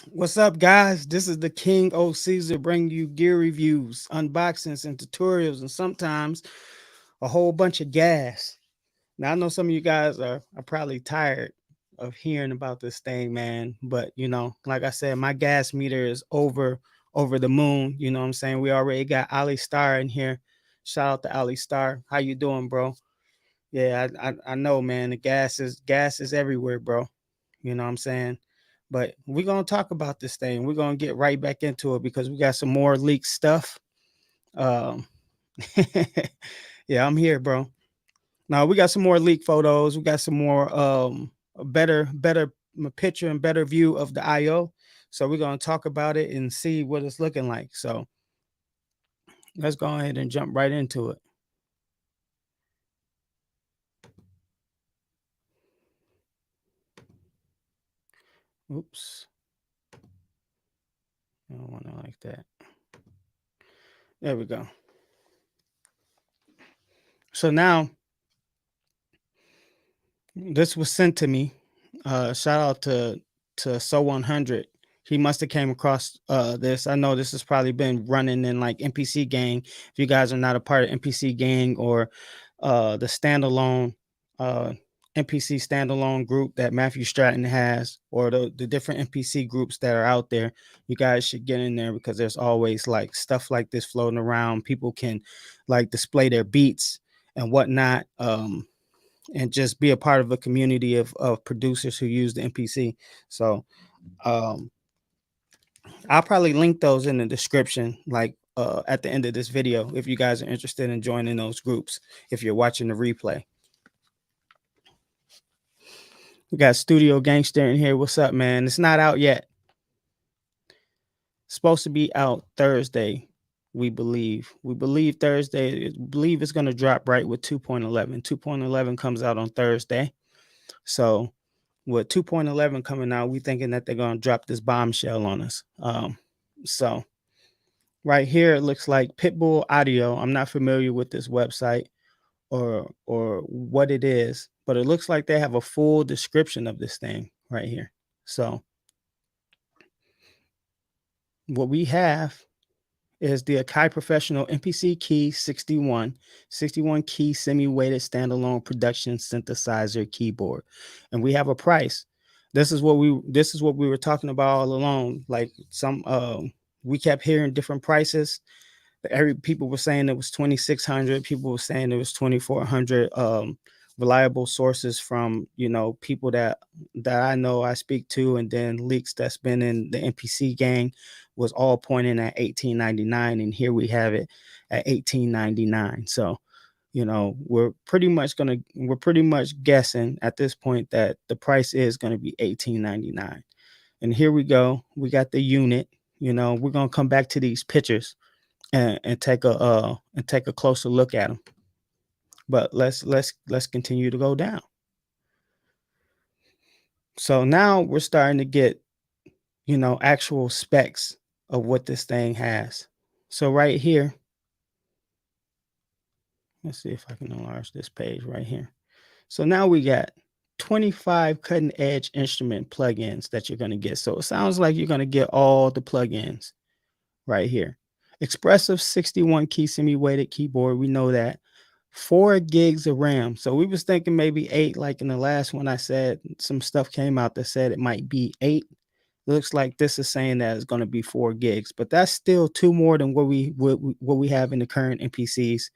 What's up, guys? This is the King O Caesar bringing you gear reviews, unboxings, and tutorials, and sometimes a whole bunch of gas. Now, I know some of you guys are probably tired of hearing about this thing, man. But like I said, my gas meter is over the moon. You know what I'm saying? We already got Ali Star in here. Shout out to Ali Star. How you doing, bro? Yeah, I know, man. The gas is everywhere, bro. You know what I'm saying? But we're gonna talk about this thing. We're gonna get right back into it because we got some more leaked stuff. Um, yeah, I'm here, bro. Now we got some more leaked photos. We got some more a better picture and better view of the IO. So we're gonna talk about it and see what it's looking like. So let's go ahead and jump right into it. Oops, I don't want to like that. There we go. So now this was sent to me. Shout out to So 100. He must have came across this. I know this has probably been running in like MPC gang. If you guys are not a part of MPC gang or the standalone uh MPC standalone group that Matthew Stratton has, or the different MPC groups that are out there, you guys should get in there because there's always like stuff like this floating around. People can like display their beats and whatnot. And just be a part of a community of producers who use the MPC. So um, I'll probably link those in the description, like at the end of this video, if you guys are interested in joining those groups. If you're watching the replay, we got Studio Gangster in here. What's up, man? It's not out yet. It's supposed to be out Thursday. We believe. We believe Thursday. Believe it's gonna drop right with 2.11. 2.11 comes out on Thursday. So with 2.11 coming out, we thinking that they're gonna drop this bombshell on us. So right here it looks like Pitbull Audio. I'm not familiar with this website or what it is, but it looks like they have a full description of this thing right here. So what we have is the Akai Professional MPC Key 61 key semi-weighted standalone production synthesizer keyboard. And we have a price. This is what we were talking about all along. Like we kept hearing different prices. Every people were saying it was 2,600. People were saying it was 2,400. Reliable sources from people that I know, I speak to, and then leaks that's been in the NPC gang was all pointing at 1899, and here we have it at 1899. So we're pretty much guessing at this point that the price is going to be 1899. And here we go. We got the unit. We're gonna come back to these pictures and take a closer look at them. But let's continue to go down. So now we're starting to get actual specs of what this thing has. So right here, let's see if I can enlarge this page right here. So now we got 25 cutting edge instrument plugins that you're going to get. So it sounds like you're going to get all the plugins right here. Expressive 61 key semi-weighted keyboard. We know that. 4 gigs of RAM. So we was thinking maybe 8, like in the last one I said, some stuff came out that said it might be 8. Looks like this is saying that it's going to be 4 gigs, but that's still 2 more than what we have in the current MPCs.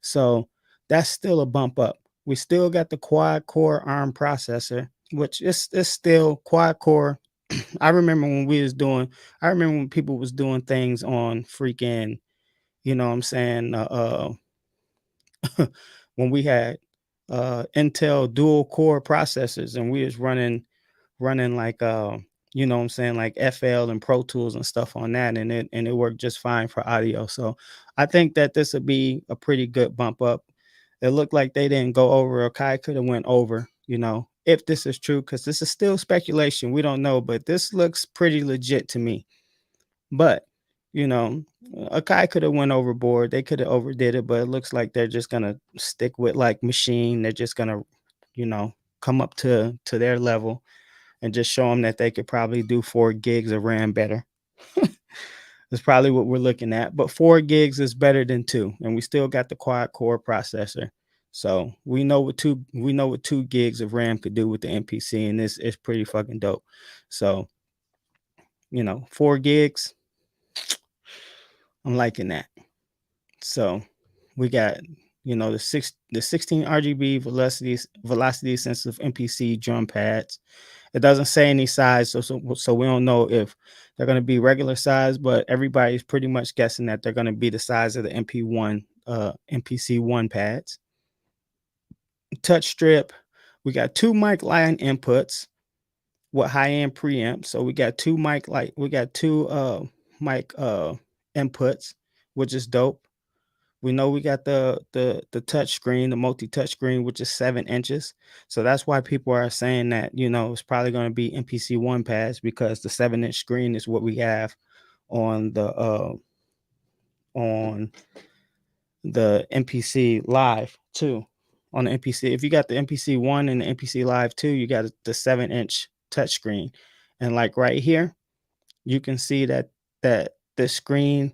So that's still a bump up. We still got the quad core ARM processor, which is still quad core. I remember I remember when people was doing things on freaking, what I'm saying, when we had Intel dual core processors and we was running like what I'm saying, like FL and Pro Tools and stuff on that, and it worked just fine for audio. So I think that this would be a pretty good bump up. It looked like they didn't go over. Akai could have went over, if this is true, because this is still speculation. We don't know, but this looks pretty legit to me. But you know, Akai could have went overboard. They could have overdid it, but it looks like they're just gonna stick with like Machine. They're just gonna, come up to their level. and just show them that they could probably do 4 gigs of RAM better. That's probably what we're looking at. But 4 gigs is better than 2, and we still got the quad core processor. So we know what 2 gigs of RAM could do with the MPC, and this is pretty fucking dope. So 4 gigs, I'm liking that. So we got the 16 RGB velocity sensitive MPC drum pads. It doesn't say any size, so we don't know if they're going to be regular size, but everybody's pretty much guessing that they're going to be the size of the MPC1 pads. Touch strip. We got 2 mic line inputs with high end preamp. So we got 2 mic mic inputs, which is dope. We know we got the touch screen, the multi-touch screen, which is 7 inches. So that's why people are saying that, it's probably going to be MPC1 pads, because the 7-inch screen is what we have on the MPC Live 2. On the MPC, if you got the MPC1 and the MPC Live 2, you got the 7-inch touchscreen. And like right here, you can see that the screen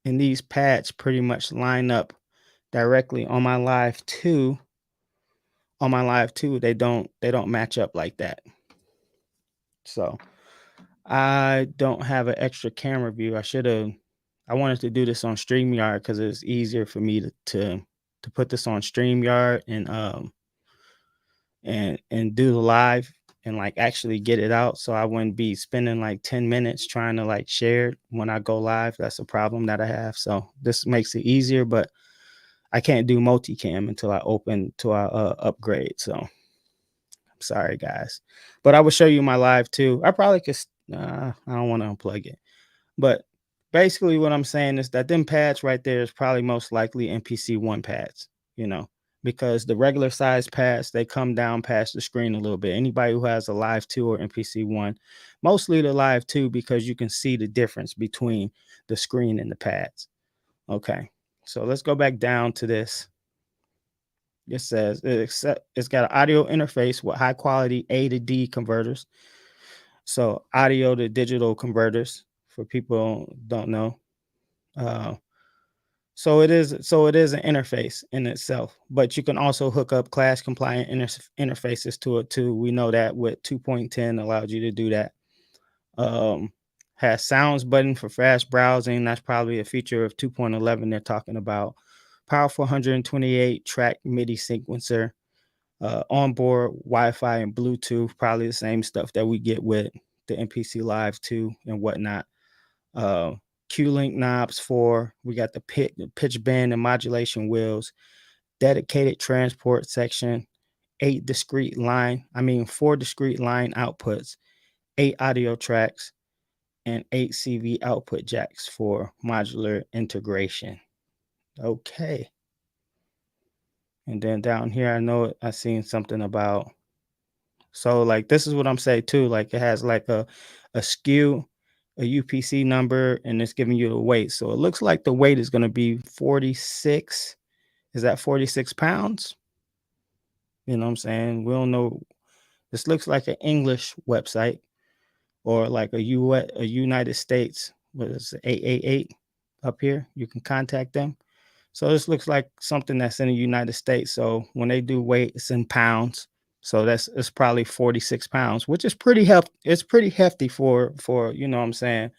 and these pads pretty much line up directly on my Live 2. On my Live 2, they don't match up like that. So I don't have an extra camera view. I wanted to do this on StreamYard because it's easier for me to put this on StreamYard and do the live and like actually get it out, so I wouldn't be spending like 10 minutes trying to like share it when I go live. That's a problem that I have. So this makes it easier, but I can't do multicam until I upgrade. So I'm sorry guys, but I will show you my Live 2. I probably could I don't want to unplug it, but basically what I'm saying is that them pads right there is probably most likely MPC1 pads, because the regular size pads, they come down past the screen a little bit. Anybody who has a Live 2 or MPC1, mostly the Live 2, because you can see the difference between the screen and the pads. Okay, so let's go back down to this. It says it's got an audio interface with high quality A to D converters. So audio to digital converters, for people who don't know. So it is an interface in itself, but you can also hook up class compliant interfaces to it too. We know that with 2.10 allowed you to do that. Has sounds button for fast browsing. That's probably a feature of 2.11 they're talking about. Powerful 128 track MIDI sequencer. Onboard Wi-Fi and Bluetooth, probably the same stuff that we get with the MPC Live 2 and whatnot. Q-Link knobs we got the pitch bend and modulation wheels, dedicated transport section, 4 discrete line outputs, 8 audio tracks, and 8 CV output jacks for modular integration. Okay. And then down here, I know I seen something about, so like this is what I'm saying too. Like it has like a SKU, a UPC number, and it's giving you the weight. So it looks like the weight is going to be 46. Is that 46 pounds? You know what I'm saying? We don't know. This looks like an English website, or like a United States. What is it, 888 up here? You can contact them. So this looks like something that's in the United States. So when they do weight, it's in pounds. So it's probably 46 pounds, which is pretty hefty. It's pretty hefty for you know what I'm saying,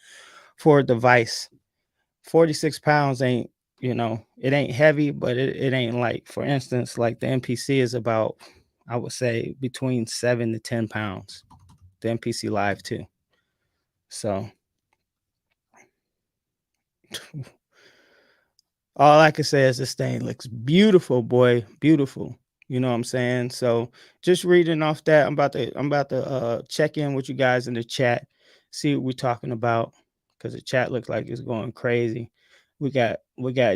for a device. 46 pounds ain't, it ain't heavy, but it ain't light. For instance, like the MPC is about, I would say, between 7 to 10 pounds. The MPC Live 2. So all I can say is this thing looks beautiful, boy. Beautiful. You know what I'm saying? So just reading off that, I'm about to check in with you guys in the chat, see what we're talking about, because the chat looks like it's going crazy. We got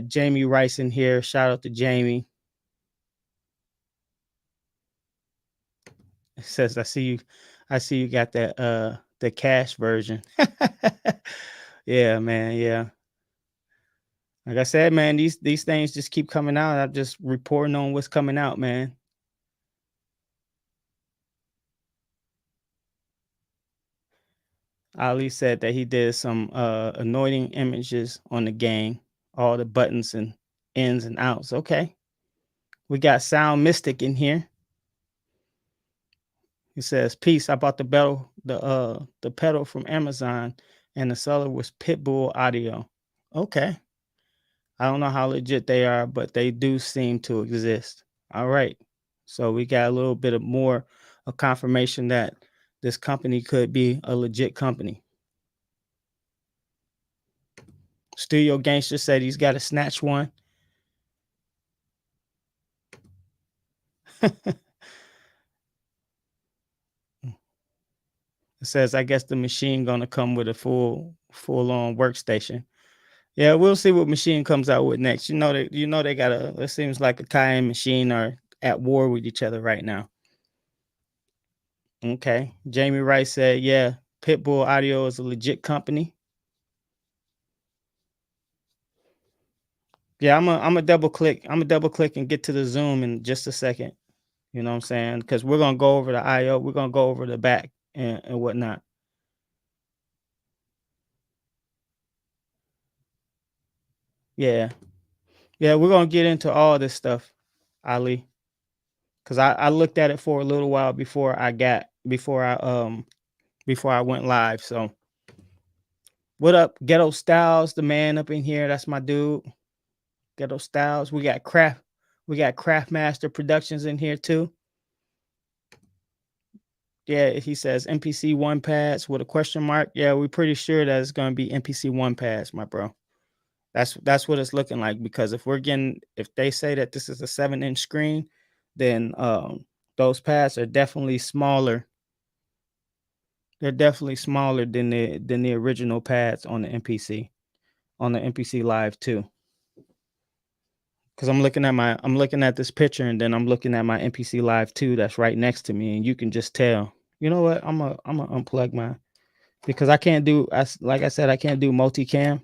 Jamie Rice in here. Shout out to Jamie. It says I see you got that the cash version. Yeah, man. Yeah. Like I said, man, these things just keep coming out. I'm just reporting on what's coming out, man. Ali said that he did some anointing images on the game, all the buttons and ins and outs. Okay. We got Sound Mystic in here. He says, "Peace. I bought the pedal from Amazon, and the seller was Pitbull Audio." Okay. I don't know how legit they are, but they do seem to exist. All right. So we got a little bit of more of confirmation that this company could be a legit company. Studio Gangster said he's got to snatch one. It says, I guess the machine gonna come with a full on workstation. Yeah, we'll see what machine comes out with next. They got it seems like Akai and machine are at war with each other right now. Okay. Jamie Wright said, yeah, Pitbull Audio is a legit company. Yeah, I'm a double click. I'm a double click and get to the Zoom in just a second. You know what I'm saying? Because we're gonna go over the IO, we're gonna go over the back and whatnot. Yeah. Yeah, we're gonna get into all this stuff, Ali. Cause I looked at it for a little while before I went live. So what up, Ghetto Styles, the man up in here? That's my dude. Ghetto Styles. We got Craftmaster Productions in here too. Yeah, he says MPC one pads with a question mark. Yeah, we're pretty sure that it's gonna be MPC one pads, my bro. That's what it's looking like, because if they say that this is a 7-inch screen, then those pads are definitely smaller. They're definitely smaller than the original pads on the MPC Live 2. Because I'm looking at this picture, and then I'm looking at my MPC Live 2 that's right next to me, and you can just tell. You know what? I'm gonna unplug mine, because I can't do, like I said, I can't do multicam,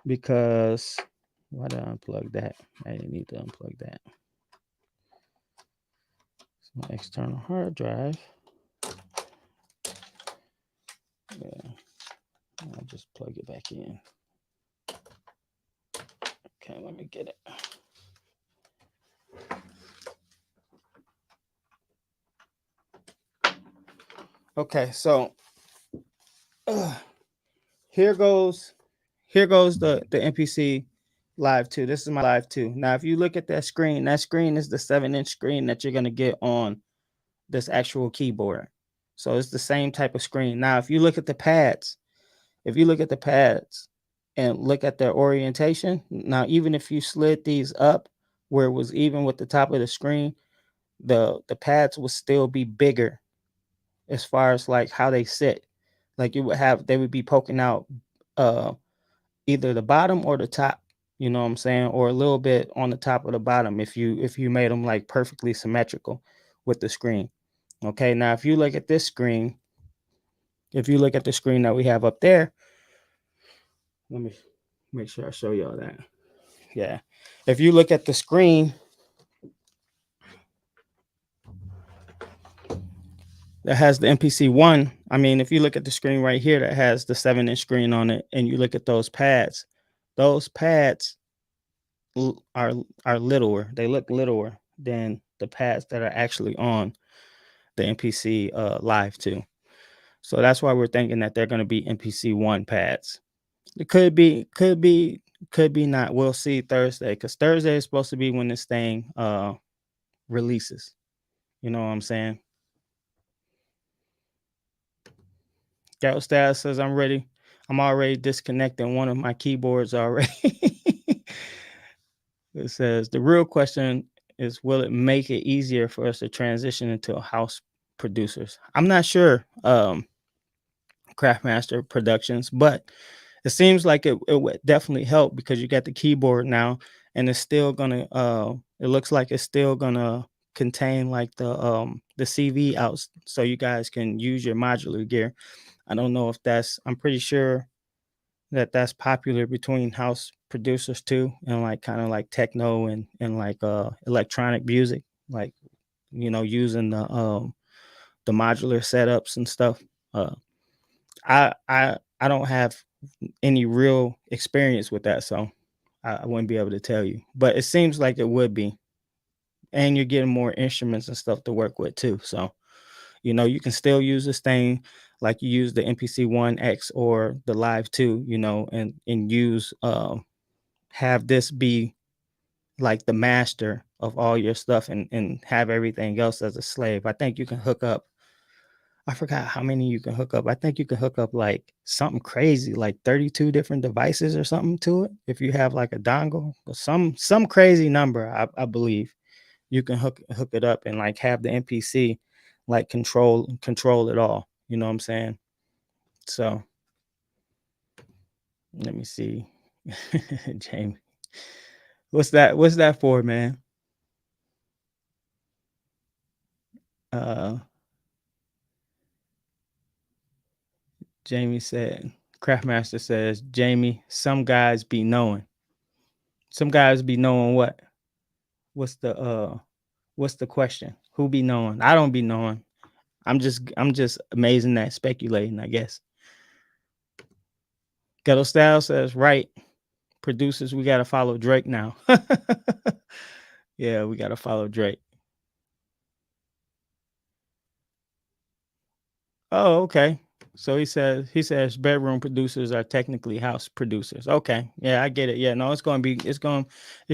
because why did I unplug that? I didn't need to unplug that. It's my external hard drive. Yeah, I'll just plug it back in. Okay, let me get it. Okay, so here goes the MPC Live 2. This is my Live 2. Now, if you look at that screen is the 7-inch screen that you're gonna get on this actual keyboard. So it's the same type of screen. Now, if you look at the pads, and look at their orientation, now even if you slid these up where it was even with the top of the screen, the pads will still be bigger as far as like how they sit. Like they would be poking out either the bottom or the top, you know what I'm saying, or a little bit on the top of the bottom if you made them like perfectly symmetrical with the screen. Okay, now if you look at the screen that we have up there, let me make sure I show y'all that. Yeah, if you look at the screen that has the MPC one, I mean, if you look at the screen right here that has the 7-inch screen on it, and you look at those pads are littler. They look littler than the pads that are actually on the MPC Live 2. So that's why we're thinking that they're going to be MPC 1 pads. It could be not. We'll see Thursday, because Thursday is supposed to be when this thing releases. You know what I'm saying? Gal Style says, I'm ready. I'm already disconnecting one of my keyboards already. It says, the real question is, will it make it easier for us to transition into house producers? I'm not sure, Craftmaster Productions, but it seems like it would definitely help, because you got the keyboard now, and it's still gonna it looks like it's still gonna contain like the CV outs, so you guys can use your modular gear. I don't know if I'm pretty sure that's popular between house producers too, and like kind of like techno and like electronic music, like using the modular setups and stuff. I don't have any real experience with that, so I wouldn't be able to tell you. But it seems like it would be, and you're getting more instruments and stuff to work with too. So you can still use this thing like you use the MPC One X or the Live Two, and use have this be like the master of all your stuff, and have everything else as a slave. I think you can hook up. I forgot how many you can hook up. I think you can hook up like something crazy, like 32 different devices or something to it. If you have like a dongle or some crazy number, I believe you can hook it up and like have the MPC like control it all. You know what I'm saying? So let me see. Jamie. What's that for, man? Uh Jamie said, Craftmaster says, Jamie, some guys be knowing. Some guys be knowing what? What's the question? Who be knowing? I don't be knowing. I'm just amazing at speculating, I guess. Ghetto Style says, right. Producers, we gotta follow Drake now. Yeah, we gotta follow Drake. Oh, okay. So he says bedroom producers are technically house producers. Okay. Yeah, I get it. Yeah, no, it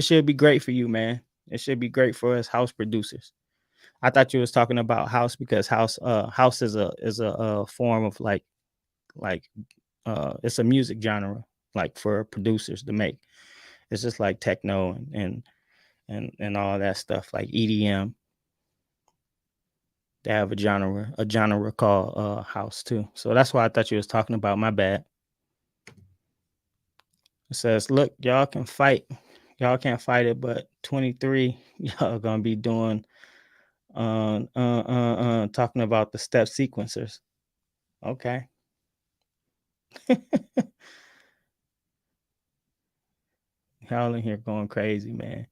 should be great for you, man. It should be great for us house producers. I thought you was talking about house because house is a form of like it's a music genre like for producers to make. It's just like techno and all that stuff like EDM. They have a genre called house too. So that's why I thought you was talking about. My bad. It says, look, y'all can fight. Y'all can't fight it, but 23, y'all gonna be doing talking about the step sequencers. Okay. Y'all in here going crazy, man.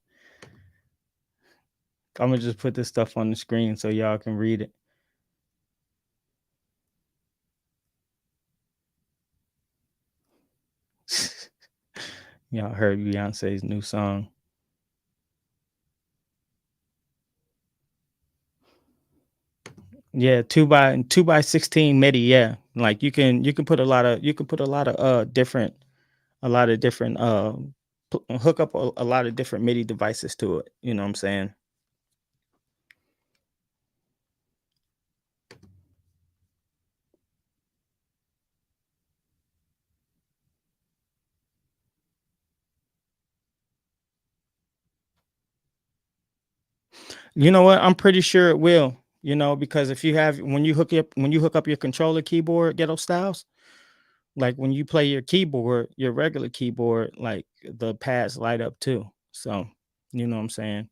I'm gonna just put this stuff on the screen so y'all can read it. Y'all heard Beyonce's new song. Yeah, two by 16 MIDI. Yeah, like you can put a lot of different hook up a lot of different MIDI devices to it. You know what I'm saying? You know what? I'm pretty sure it will. Because if you have when you hook up your controller keyboard, Ghetto Styles, like when you play your keyboard, your regular keyboard, like the pads light up too. So you know what I'm saying?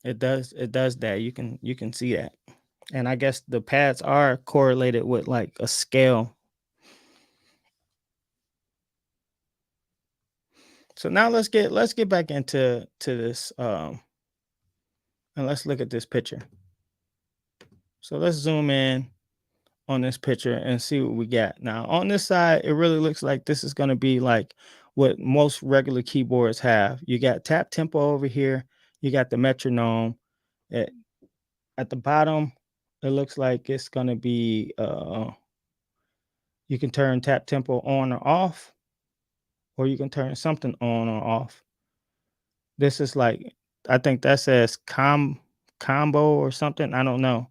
It does that. You can see that. And I guess the pads are correlated with like a scale. So now let's get back into this and let's look at this picture. So let's zoom in on this picture and see what we got. Now on this side, it really looks like this is going to be like what most regular keyboards have. You got tap tempo over here, you got the metronome. At, at the bottom, it looks like it's going to be you can turn tap tempo on or off, or you can turn something on or off. This is like, I think that says combo or something. I don't know,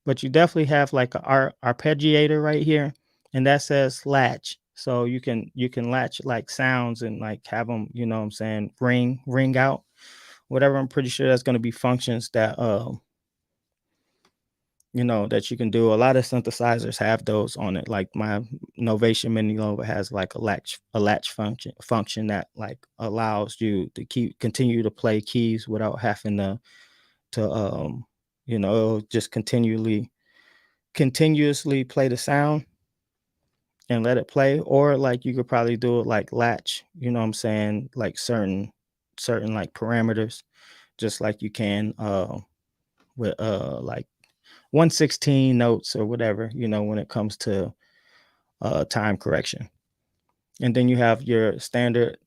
but you definitely have like a arpeggiator right here, and that says latch. So you can latch like sounds and like have them, what I'm saying, ring out, whatever. I'm pretty sure that's going to be functions that that you can do. A lot of synthesizers have those on it. Like my Novation Mini Nova has like a latch function that like allows you to continue to play keys without having to just continuously play the sound and let it play. Or like you could probably do it like latch, what I'm saying, like certain like parameters, just like you can with like 116 notes or whatever, you know, when it comes to time correction. And then you have your standard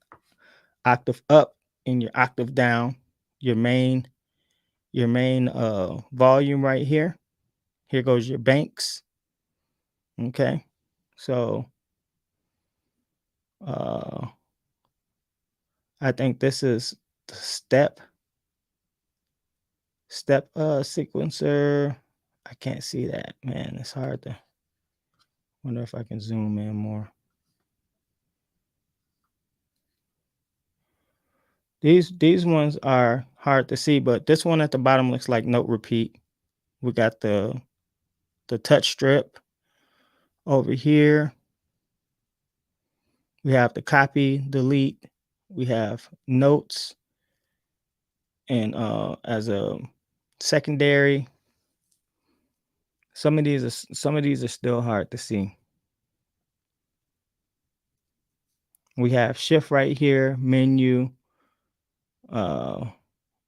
octave up and your octave down, your main volume right here. Here goes your banks. Okay. So I think this is the step sequencer. I can't see that, man. It's hard to wonder if I can zoom in more. These ones are hard to see, but this one at the bottom looks like note repeat. We got the touch strip over here. We have the copy, delete. We have notes, and as a secondary. Some of these are still hard to see. We have shift right here, menu,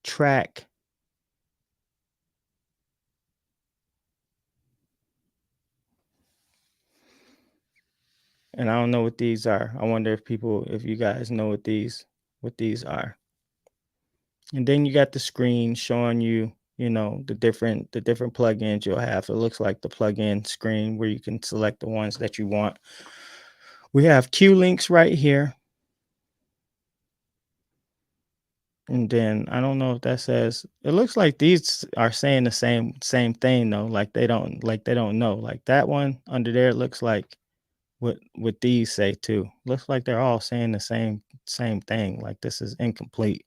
track. And I don't know what these are. I wonder if you guys know what these are. And then you got the screen showing you, you know, the different plugins you'll have. It looks like the plugin screen where you can select the ones that you want. We have Q links right here. And then I don't know if that says, it looks like these are saying the same thing though. Like they don't know. Like that one under there looks like what these say too. Looks like they're all saying the same thing. Like this is incomplete.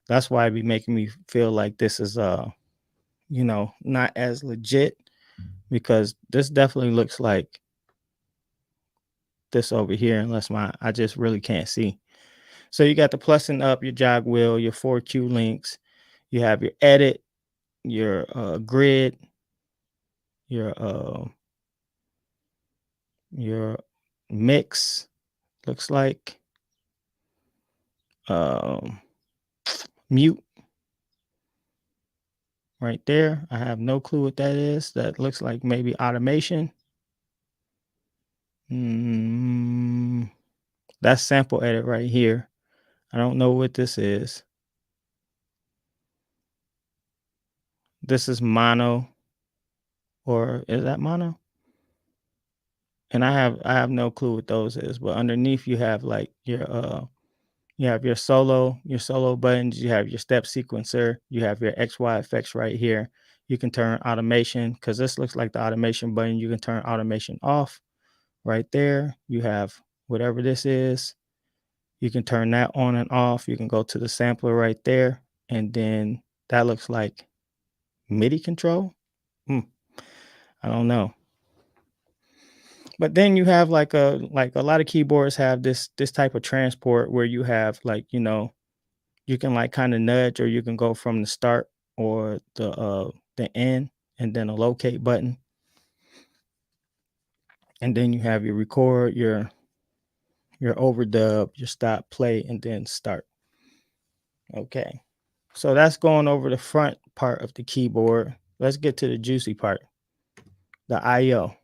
That's why it be making me feel like this is you know, not as legit, because this definitely looks like this over here, unless I just really can't see. So you got the plus and up, your jog wheel, your 4 Q links, you have your edit, your grid, your mix, looks like mute right there. I have no clue what that is. That looks like maybe automation. That's sample edit right here. I don't know what this is. This is mono, or is that mono? And I have no clue what those is, but underneath you have like your you have your solo buttons, you have your step sequencer, you have your XY effects right here. You can turn automation, because this looks like the automation button. You can turn automation off right there. You have whatever this is. You can turn that on and off. You can go to the sampler right there. And then that looks like MIDI control. I don't know. But then you have like a lot of keyboards have this type of transport where you have like, you know, you can like kind of nudge, or you can go from the start or the end, and then a locate button. And then you have your record, your overdub, your stop, play, and then start. Okay. So that's going over the front part of the keyboard. Let's get to the juicy part, the IO.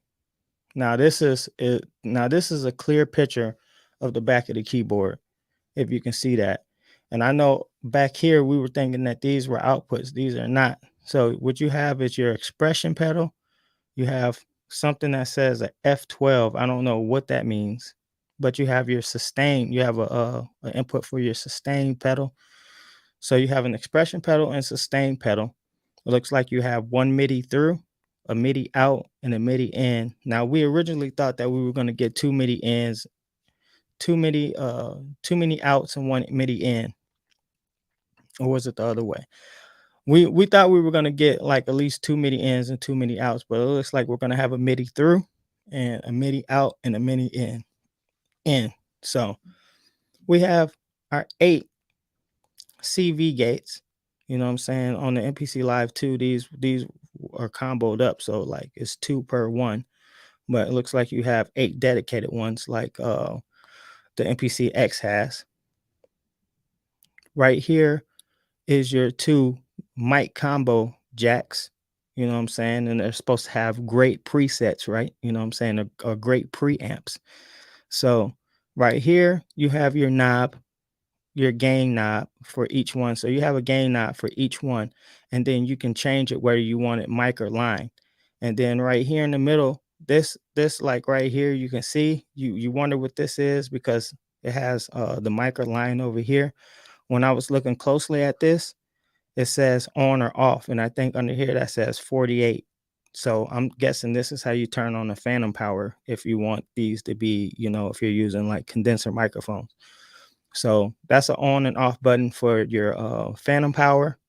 Now this is a clear picture of the back of the keyboard, if you can see that. And I know back here we were thinking that these were outputs. These are not. So what you have is your expression pedal. You have something that says a F12. I don't know what that means, but you have your sustain. You have a input for your sustain pedal. So you have an expression pedal and sustain pedal. It looks like you have one MIDI through, a MIDI out, and a MIDI in. Now we originally thought that we were going to get two MIDI ins, two MIDI outs, and one MIDI in. Or was it the other way? We thought we were going to get like at least two MIDI ins and two MIDI outs, but it looks like we're going to have a MIDI through and a MIDI out and a MIDI in. So we have our 8 CV gates. You know what I'm saying? On the MPC Live 2, these are comboed up, so like it's 2 per one. But it looks like you have 8 dedicated ones, like the MPC X has. Right here is your 2 mic combo jacks. You know what I'm saying? And they're supposed to have great presets, right? You know what I'm saying? Or great preamps. So right here, you have your knob, your gain knob for each one. So you have a gain knob for each one, and then you can change it whether you want it mic or line. And then right here in the middle, this like right here, you can see you wonder what this is because it has the mic or line over here. When I was looking closely at this, it says on or off, and I think under here that says 48. So I'm guessing this is how you turn on the phantom power if you want these to be, if you're using like condenser microphones. So that's an on and off button for your phantom power.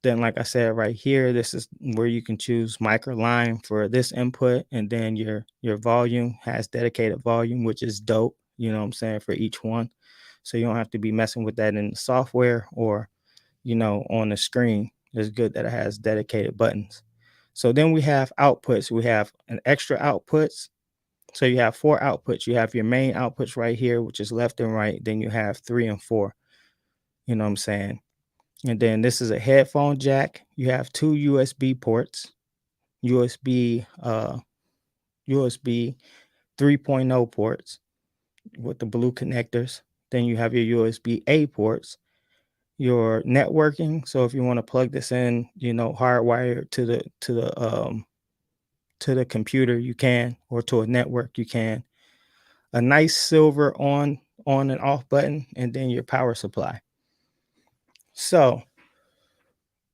Then, like I said, right here, this is where you can choose mic or line for this input, and then your volume has dedicated volume, which is dope. You know what I'm saying, for each one, so you don't have to be messing with that in the software or on the screen. It's good that it has dedicated buttons. So then we have outputs. We have an extra outputs. So you have 4 outputs. You have your main outputs right here, which is left and right. Then you have 3 and 4. You know what I'm saying? And then this is a headphone jack. You have 2 USB ports, USB USB 3.0 ports with the blue connectors. Then you have your USB A ports, your networking. So if you want to plug this in, hardwired to the computer, you can, or to a network, you can. A nice silver on and off button, and then your power supply. So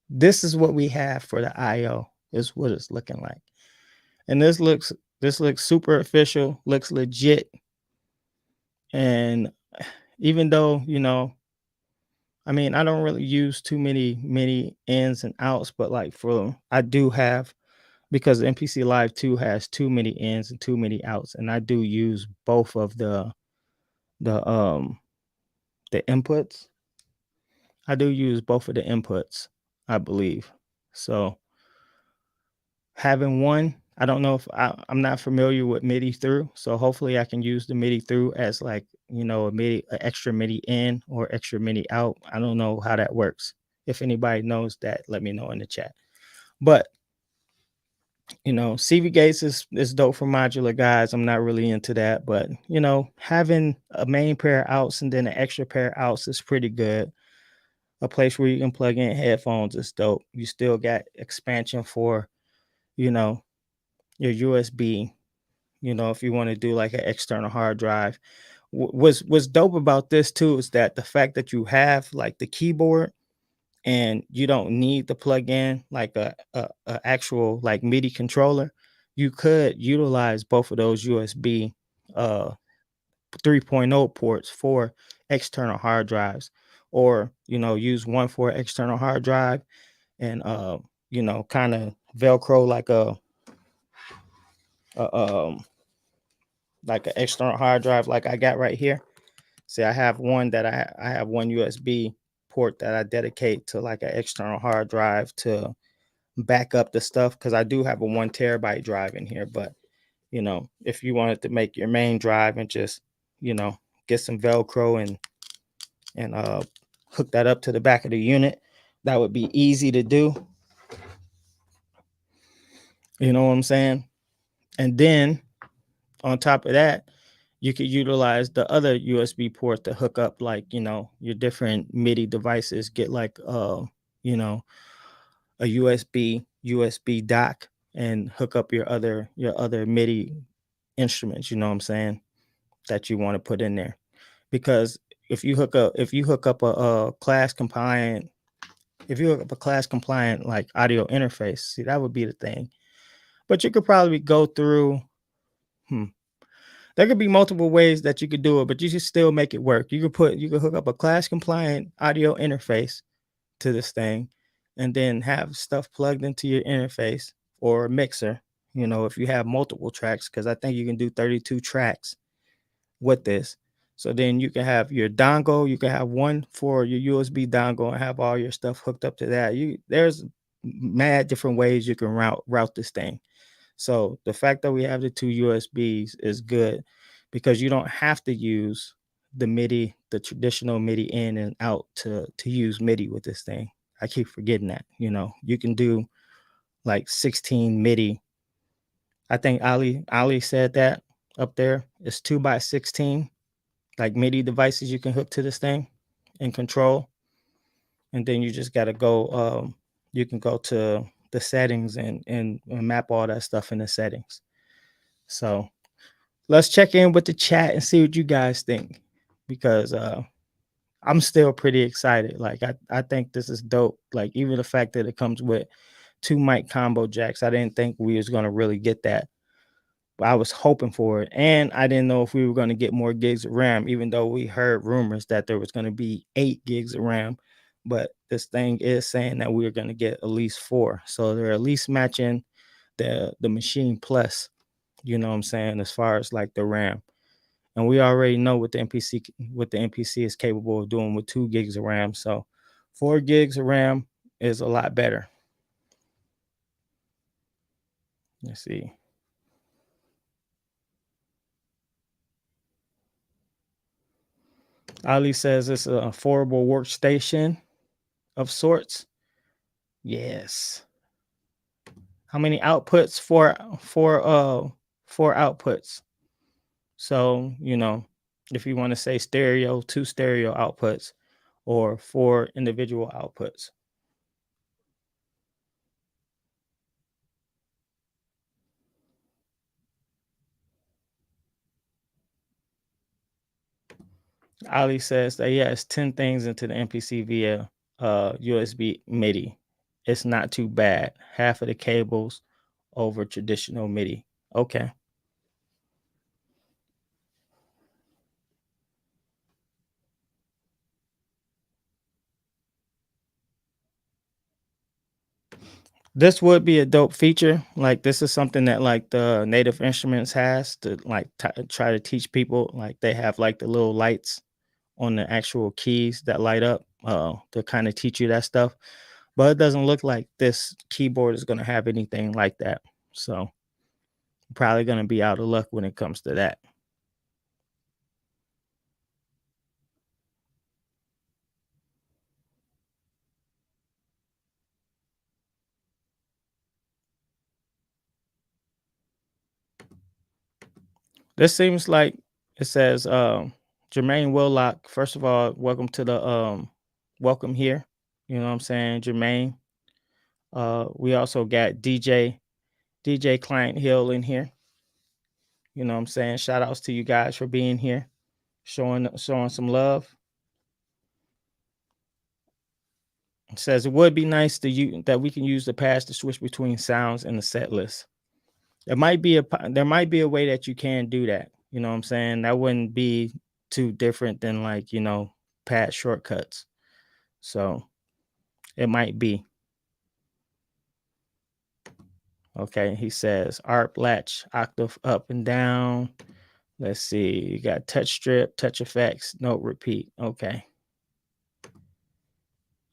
this is what we have for the IO, is what it's looking like. And this looks super official, looks legit. And even though, I mean, I don't really use too many ins and outs, but like I do have, because the MPC Live 2 has too many ins and too many outs, and I do use both of the um the inputs. I do use both of the inputs, I believe. So having one, I don't know if I'm not familiar with Midi through, so hopefully I can use the Midi through as like, an extra Midi in or extra Midi out. I don't know how that works. If anybody knows that, let me know in the chat. But CV gates is dope for modular guys. I'm not really into that, but having a main pair of outs and then an extra pair of outs is pretty good. A place where you can plug in headphones is dope. You still got expansion for, your USB, if you want to do like an external hard drive. What's dope about this too is that the fact that you have like the keyboard and you don't need to plug in like a actual like MIDI controller, you could utilize both of those USB 3.0 ports for external hard drives, or use one for an external hard drive and kind of velcro a like an external hard drive like I got right here. See, I have one that I have one USB port that I dedicate to like an external hard drive to back up the stuff, because I do have a 1 terabyte drive in here. But if you wanted to make your main drive and just get some velcro and hook that up to the back of the unit, that would be easy to do. You know what I'm saying? And then on top of that, you could utilize the other USB port to hook up like, your different MIDI devices, get like a USB dock and hook up your other MIDI instruments, you know what I'm saying, that you want to put in there. Because if you hook up a class compliant like audio interface, see, that would be the thing. But you could probably go through there could be multiple ways that you could do it, but you should still make it work. You could hook up a class compliant audio interface to this thing, and then have stuff plugged into your interface or a mixer, if you have multiple tracks, because I think you can do 32 tracks with this. So then you can have your dongle, you can have one for your USB dongle and have all your stuff hooked up to that. There's mad different ways you can route this thing. So the fact that we have the 2 USBs is good, because you don't have to use the traditional MIDI in and out to use MIDI with this thing. I keep forgetting that. You can do like 16 Midi. I think Ali said that up there. It's 2x16 like MIDI devices you can hook to this thing and control. And then you just got to go. You can go to the settings and map all that stuff in the settings. So let's check in with the chat and see what you guys think, because I'm still pretty excited. Like I think this is dope. Like even the fact that it comes with 2 mic combo jacks, I didn't think we was gonna really get that. But I was hoping for it, and I didn't know if we were going to get more gigs of RAM, even though we heard rumors that there was going to be 8 gigs of RAM. But this thing is saying that we're going to get at least 4, so they're at least matching the Machine Plus. You know what I'm saying, as far as like the RAM, and we already know what the MPC is capable of doing with 2 gigs of RAM. So 4 gigs of RAM is a lot better. Let's see. Ali says it's an affordable workstation of sorts. Yes. How many outputs? Four outputs. So, if you want to say stereo, 2 stereo outputs or 4 individual outputs. Ali says that it's 10 things into the MPC via USB MIDI. It's not too bad. Half of the cables over traditional MIDI. Okay. This would be a dope feature. Like this is something that like the Native Instruments has to like try to teach people. Like they have like the little lights on the actual keys that light up to kind of teach you that stuff. But it doesn't look like this keyboard is going to have anything like that. So probably going to be out of luck when it comes to that. This seems like it says Jermaine Willock. First of all, welcome to the welcome here. You know what I'm saying, Jermaine. We also got DJ Client Hill in here. You know what I'm saying? Shout outs to you guys for being here, showing some love. It says it would be nice that we can use the pads to switch between sounds in the set list. There might be a way that you can do that. You know what I'm saying? That wouldn't be too different than like, pad shortcuts. So it might be. Okay, he says ARP latch, octave up and down. Let's see. You got touch strip, touch effects, note repeat. Okay.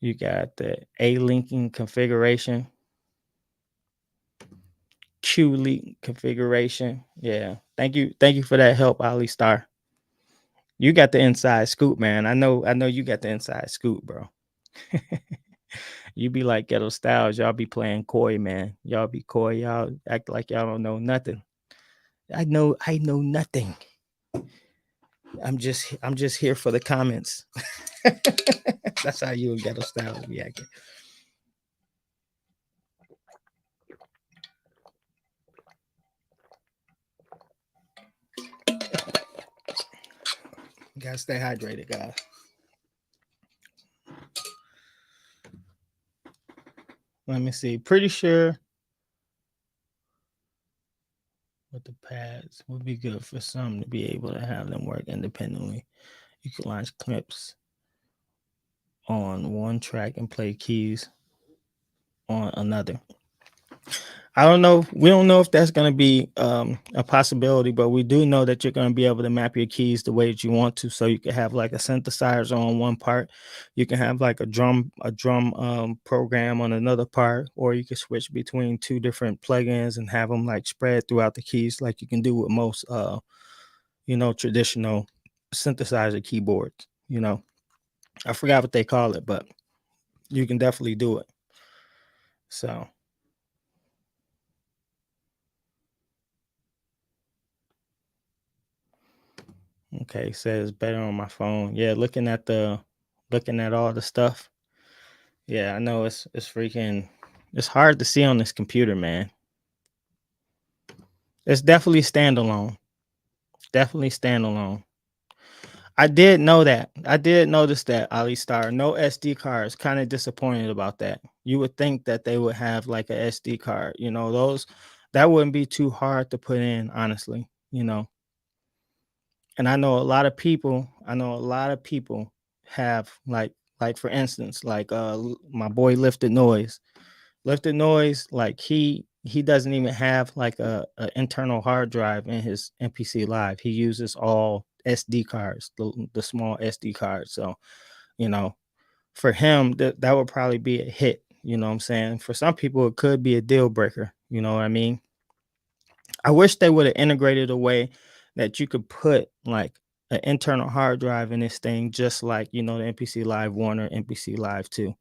You got the A linking configuration, Q link configuration. Yeah. Thank you for that help, Ali Star. You got the inside scoop, man. I know you got the inside scoop, bro. You be like Ghetto Styles. Y'all be playing coy, man. Y'all be coy. Y'all act like y'all don't know nothing. I know nothing. I'm just here for the comments. That's how you and Ghetto Styles be acting. Gotta stay hydrated, guys. Let me see. Pretty sure with the pads would be good for some to be able to have them work independently. You can launch clips on one track and play keys on another. I don't know. We don't know if that's going to be a possibility, but we do know that you're going to be able to map your keys the way that you want to. So you can have like a synthesizer on one part, you can have like a drum program on another part, or you can switch between 2 different plugins and have them like spread throughout the keys, like you can do with most traditional synthesizer keyboards. I forgot what they call it, but you can definitely do it. So Okay, says better on my phone. Yeah, looking at all the stuff. Yeah, I know it's freaking it's hard to see on this computer, man. It's definitely standalone. Definitely standalone. I did know that. I did notice that, Ali Star. No SD cards. Kind of disappointed about that. You would think that they would have like a SD card. You know, those that wouldn't be too hard to put in, honestly. You know, and I know a lot of people. I know a lot of people have like for instance, like my boy Lifted Noise. Lifted Noise, like he doesn't even have like a internal hard drive in his MPC Live. He uses all SD cards, the small SD cards. So, you know, for him, that would probably be a hit. You know what I'm saying? For some people, it could be a deal breaker. You know what I mean? I wish they would have integrated a way that you could put like an internal hard drive in this thing, just like you know the MPC Live 1 or MPC Live 2.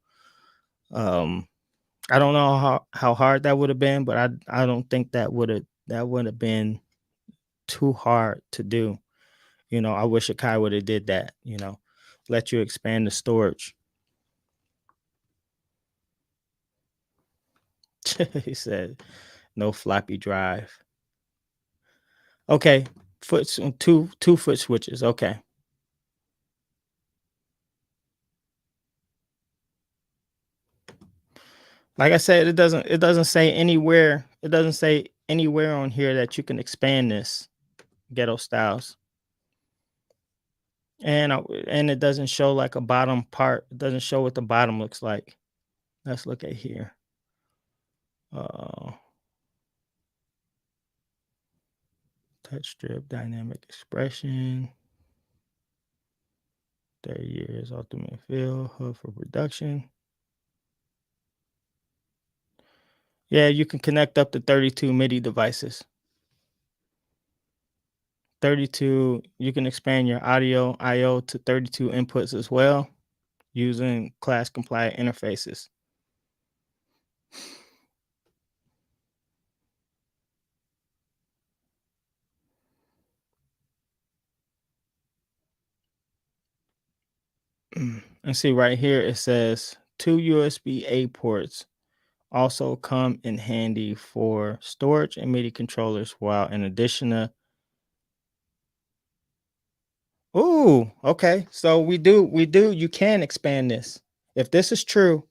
Um, I don't know how hard that would have been, but I don't think that would have been too hard to do. You know, I wish Akai would have did that. You know, let you expand the storage. He said no floppy drive. Okay, two foot switches. Okay, like I said, it doesn't say anywhere. It doesn't say anywhere on here that you can expand this ghetto styles. And it doesn't show like a bottom part. It doesn't show what the bottom looks like. Let's look at here. Uh, touch strip, dynamic expression, 30 years ultimate feel, hub for production. Yeah, you can connect up to 32 Midi devices. 32, you can expand your audio IO to 32 inputs as well using class compliant interfaces. And see right here, it says two USB-A ports also come in handy for storage and MIDI controllers, while in addition to okay. So you can expand this. If this is true,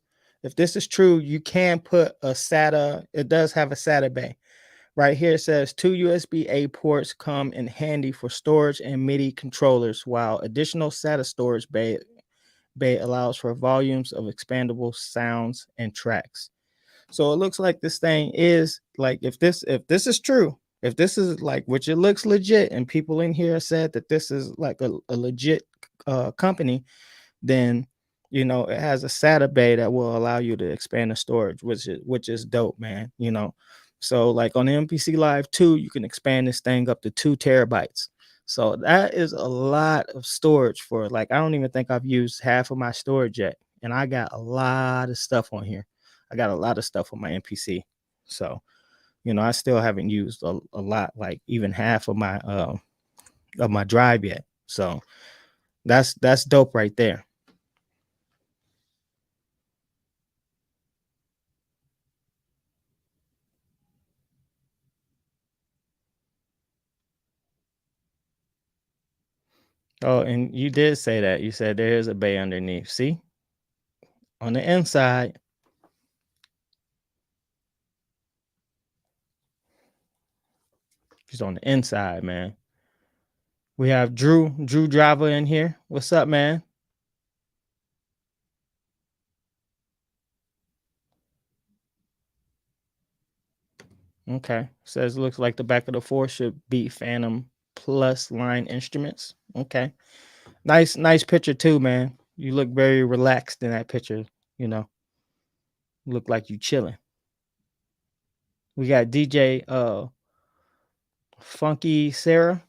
you can put a SATA, it does have a SATA bay. Right here it says two USB-A ports come in handy for storage and MIDI controllers, while additional SATA storage bay allows for volumes of expandable sounds and tracks. So it looks like this thing is like if this is true, if this is like which it looks legit, and people in here said that this is like a legit company, then you know it has a SATA bay that will allow you to expand the storage, which is dope, man. You know, so like on the MPC Live 2, you can expand this thing up to 2 terabytes. So that is a lot of storage for like I don't even think I've used half of my storage yet, and I got a lot of stuff on here. I got a lot of stuff on my MPC, so you know I still haven't used a lot, like even half of my drive yet. So that's dope right there. Oh, and you did say that. You said there is a bay underneath. See? On the inside. She's on the inside, man. We have Drew Driver in here. What's up, man? Okay. Says looks like the back of the Force should be Phantom plus line instruments. Okay. Nice picture too, man. You look very relaxed in that picture, you know. Look like you chilling. We got DJ Funky Sarah.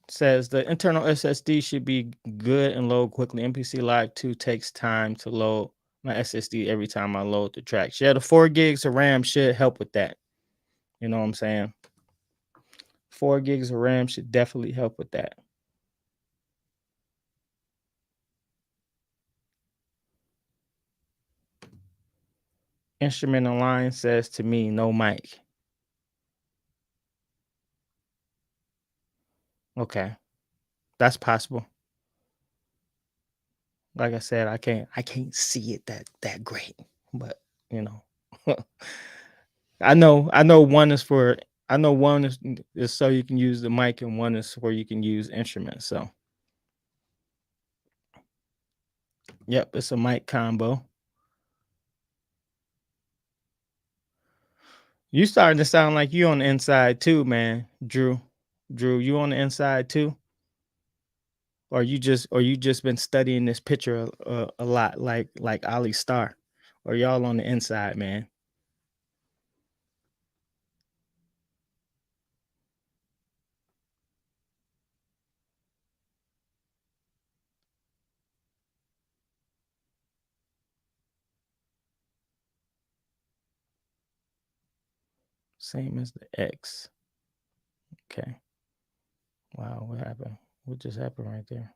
Says the internal SSD should be good and load quickly. MPC Live 2 takes time to load my SSD every time I load the tracks. Yeah, the 4 gigs of RAM should help with that. You know what I'm saying? 4 gigs of RAM should definitely help with that. Instrument line says to me, no mic. Okay, that's possible. Like I said, I can't see it that great, but you know, I know one is for one is so you can use the mic, and one is where you can use instruments. So, yep, it's a mic combo. You starting to sound like you on the inside too, man, Drew. Drew, you on the inside too, or you just been studying this picture a lot, like Ali Star, or y'all on the inside, man. Same as the X. Okay. Wow, what happened? What just happened right there?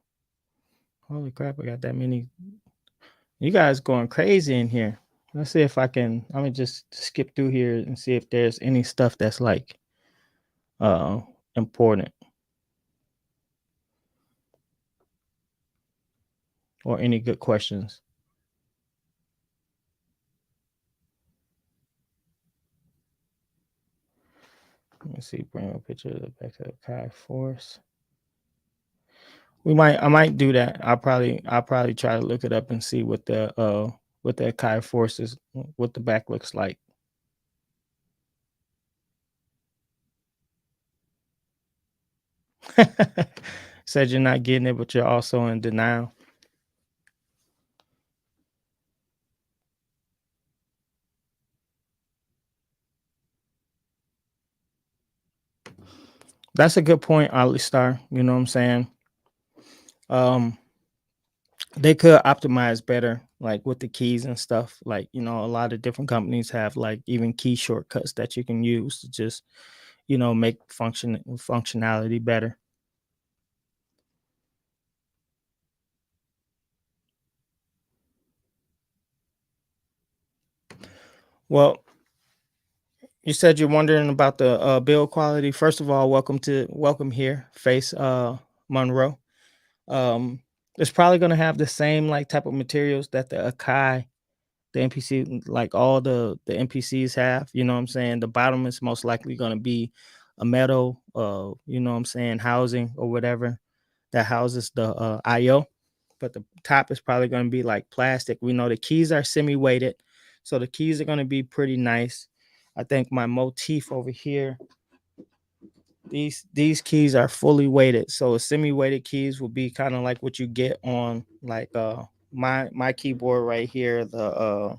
Holy crap! I got that many. You guys going crazy in here. Let's see if I can. Let me just skip through here and see if there's any stuff that's like uh important or any good questions. Let me see. Bring a picture of the back of the Akai Force. I might do that. I'll probably try to look it up and see what the Akai Force is, what the back looks like. Said you're not getting it, but you're also in denial. That's a good point, Ali Star. You know what I'm saying? Um, they could optimize better, like with the keys and stuff. Like, a lot of different companies have like even key shortcuts that you can use to just, make functionality better. Well, you said you're wondering about the build quality. First of all, welcome here, Face Monroe. Um, it's probably gonna have the same like type of materials that the Akai, the MPC, like all the MPCs have. You know what I'm saying? The bottom is most likely gonna be a metal, you know what I'm saying, housing or whatever that houses the IO. But the top is probably gonna be like plastic. We know the keys are semi-weighted, so the keys are gonna be pretty nice. I think my motif over here, these keys are fully weighted. So semi-weighted keys will be kind of like what you get on like my keyboard right here, the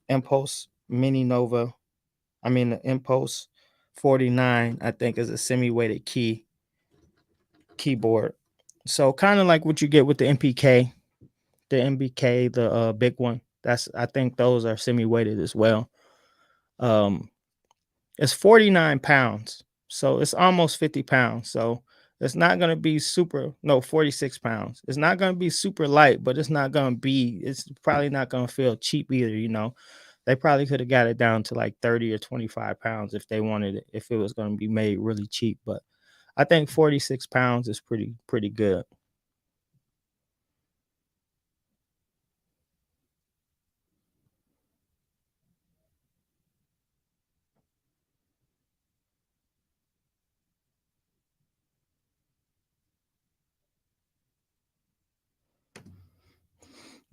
Impulse Mini Nova. I mean the Impulse 49, I think, is a semi-weighted keyboard. So kind of like what you get with the MPK, the big one. That's I think those are semi-weighted as well. Um it's 49 pounds. So it's almost 50 pounds. So it's not gonna be super, no, 46 pounds. It's not gonna be super light, but it's probably not gonna feel cheap either. They probably could have got it down to like 30 or 25 pounds if they wanted it, if it was gonna be made really cheap. But I think 46 pounds is pretty good.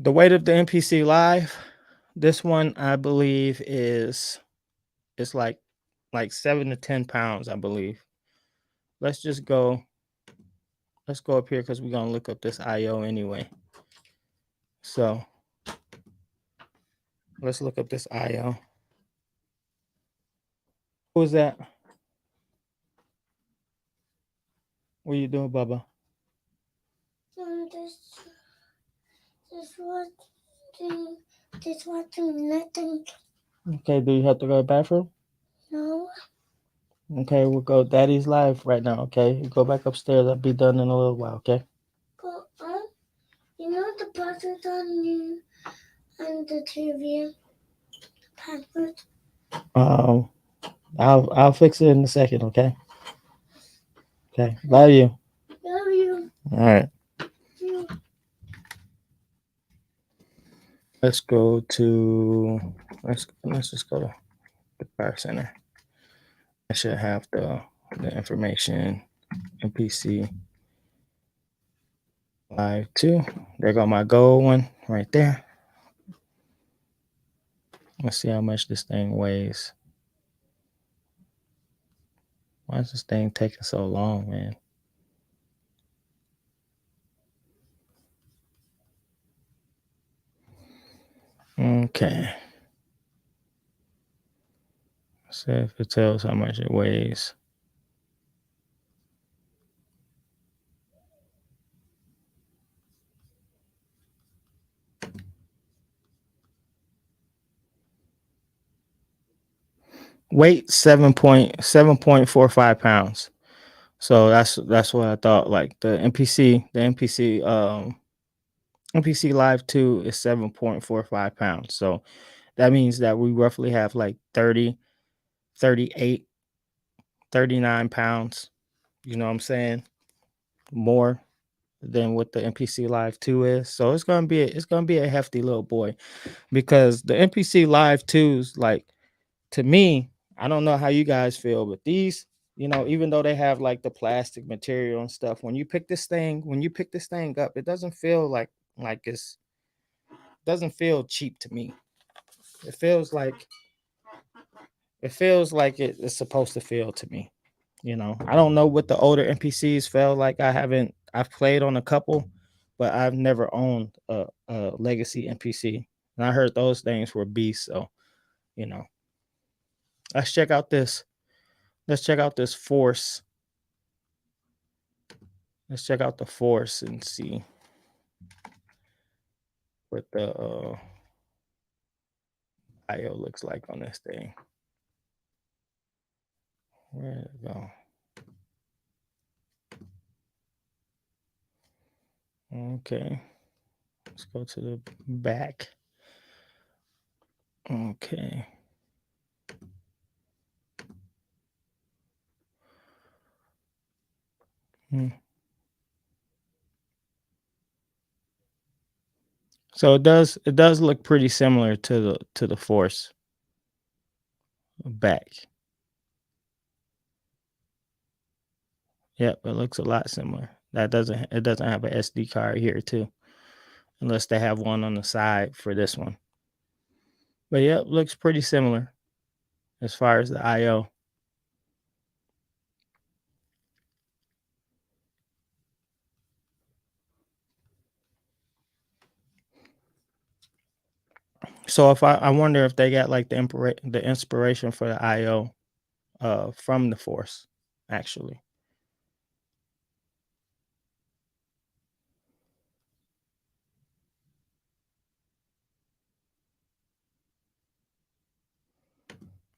The weight of the MPC Live, this one I believe is like 7 to 10 pounds, I believe. Let's just go. Let's go up here because we're gonna look up this IO anyway. So let's look up this IO. Who is that? What are you doing, Bubba? Um, this, this was the Just watching nothing. Okay, do you have to go to the bathroom? No. Okay, we'll go. Daddy's live right now. Okay, you go back upstairs. I'll be done in a little while. Okay. Go on. You know the buttons on the TV. Password. Um, I'll fix it in a second. Okay. Okay. Love you. Love you. All right. You. Let's go to let's just go to the power center. I should have the information. MPC Live 2. There go my gold one right there. Let's see how much this thing weighs. Why is this thing taking so long, man? Okay. Let's see if it tells how much it weighs. Weight 7.45 pounds. So that's what I thought. Like the MPC Live 2 is 7.45 pounds. So that means that we roughly have like 30, 38, 39 pounds. You know what I'm saying? More than what the MPC Live 2 is. So it's gonna be a hefty little boy, because the MPC Live 2s, like, to me, I don't know how you guys feel, but these, even though they have like the plastic material and stuff, when you pick this thing up, it doesn't feel like doesn't feel cheap to me. It feels like it's supposed to feel to me. I don't know what the older NPCs felt like. I've played on a couple, but I've never owned a legacy NPC. And I heard those things were beasts. So, you know, let's check out this. Let's check out this Force. Let's check out the Force and see what the IO looks like on this thing. Where did it go? Okay. Let's go to the back. Okay. So it does look pretty similar to the Force back. Yep, it looks a lot similar. It doesn't have an SD card here too, unless they have one on the side for this one. But yep, looks pretty similar as far as the IO. So if I wonder if they got like the inspiration for the IO from the Force, actually.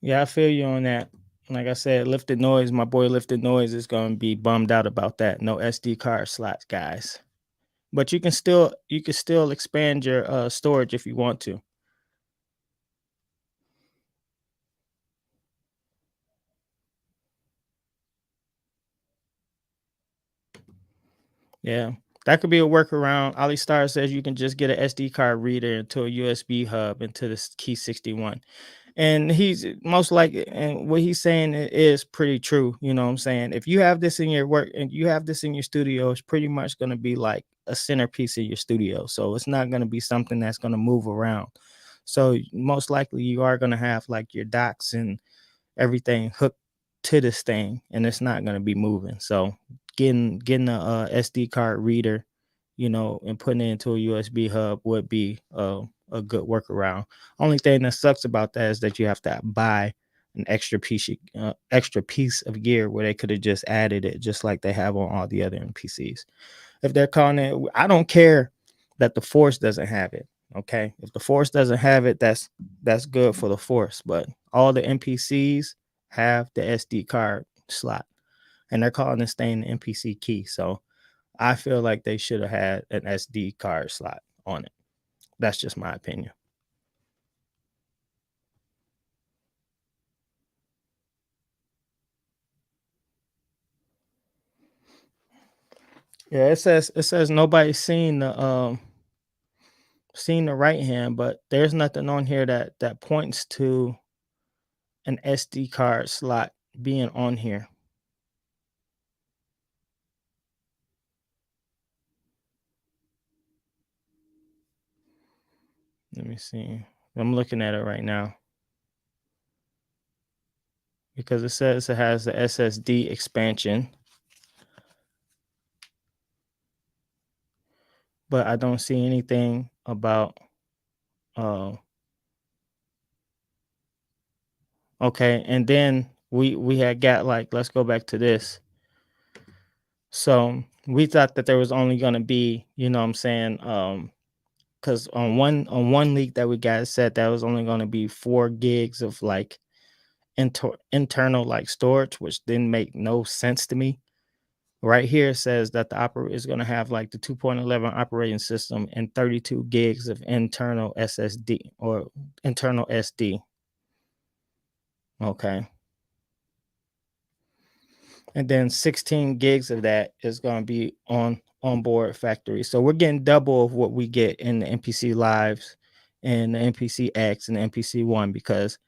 Yeah, I feel you on that. Like I said, Lifted Noise, my boy Lifted Noise is gonna be bummed out about that. No SD card slots, guys. But you can still expand your storage if you want to. Yeah, that could be a workaround. Ali Star says you can just get an SD card reader into a USB hub into this Key 61. And he's most likely, and what he's saying is pretty true. You know what I'm saying? If you have this in your work and you have this in your studio, it's pretty much going to be like a centerpiece of your studio. So it's not going to be something that's going to move around. So most likely you are going to have like your docks and everything hooked to this thing, and it's not going to be moving. So getting a SD card reader, and putting it into a USB hub would be a good workaround. Only thing that sucks about that is that you have to buy an extra piece of gear, where they could have just added it, just like they have on all the other NPCs. If they're calling it, I don't care that the Force doesn't have it. Okay, if the Force doesn't have it, that's good for the Force. But all the MPCs have the SD card slot, and they're calling this thing the MPC key. So I feel like they should have had an SD card slot on it. That's just my opinion. Yeah, it says nobody's seen the right hand, but there's nothing on here that points to an SD card slot being on here. Let me see. I'm looking at it right now because it says it has the SSD expansion, but I don't see anything about uh okay, and then we had got like, let's go back to this. So we thought that there was only going to be, you know what I'm saying, because on one leak that we got, it said that was only going to be 4 gigs of like internal like storage, which didn't make no sense to me. Right here it says that the operator is going to have like the 2.11 operating system and 32 gigs of internal SSD or internal SD. Okay. And then 16 gigs of that is going to be on board factory. So we're getting double of what we get in the MPC Lives and the MPC X and the MPC One, because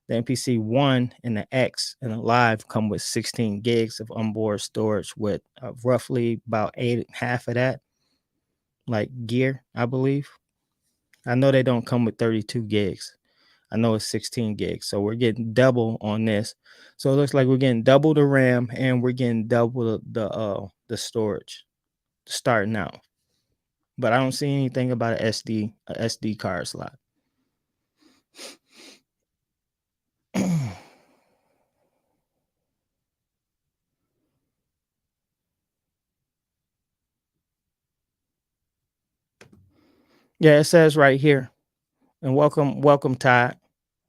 the MPC One and the X and the Live come with 16 gigs of onboard storage with roughly about half of that, like gear, I believe. I know they don't come with 32 gigs. I know it's 16 gigs. So we're getting double on this. So it looks like we're getting double the RAM and we're getting double the storage starting out. But I don't see anything about a SD card slot. Yeah, it says right here. And welcome Todd.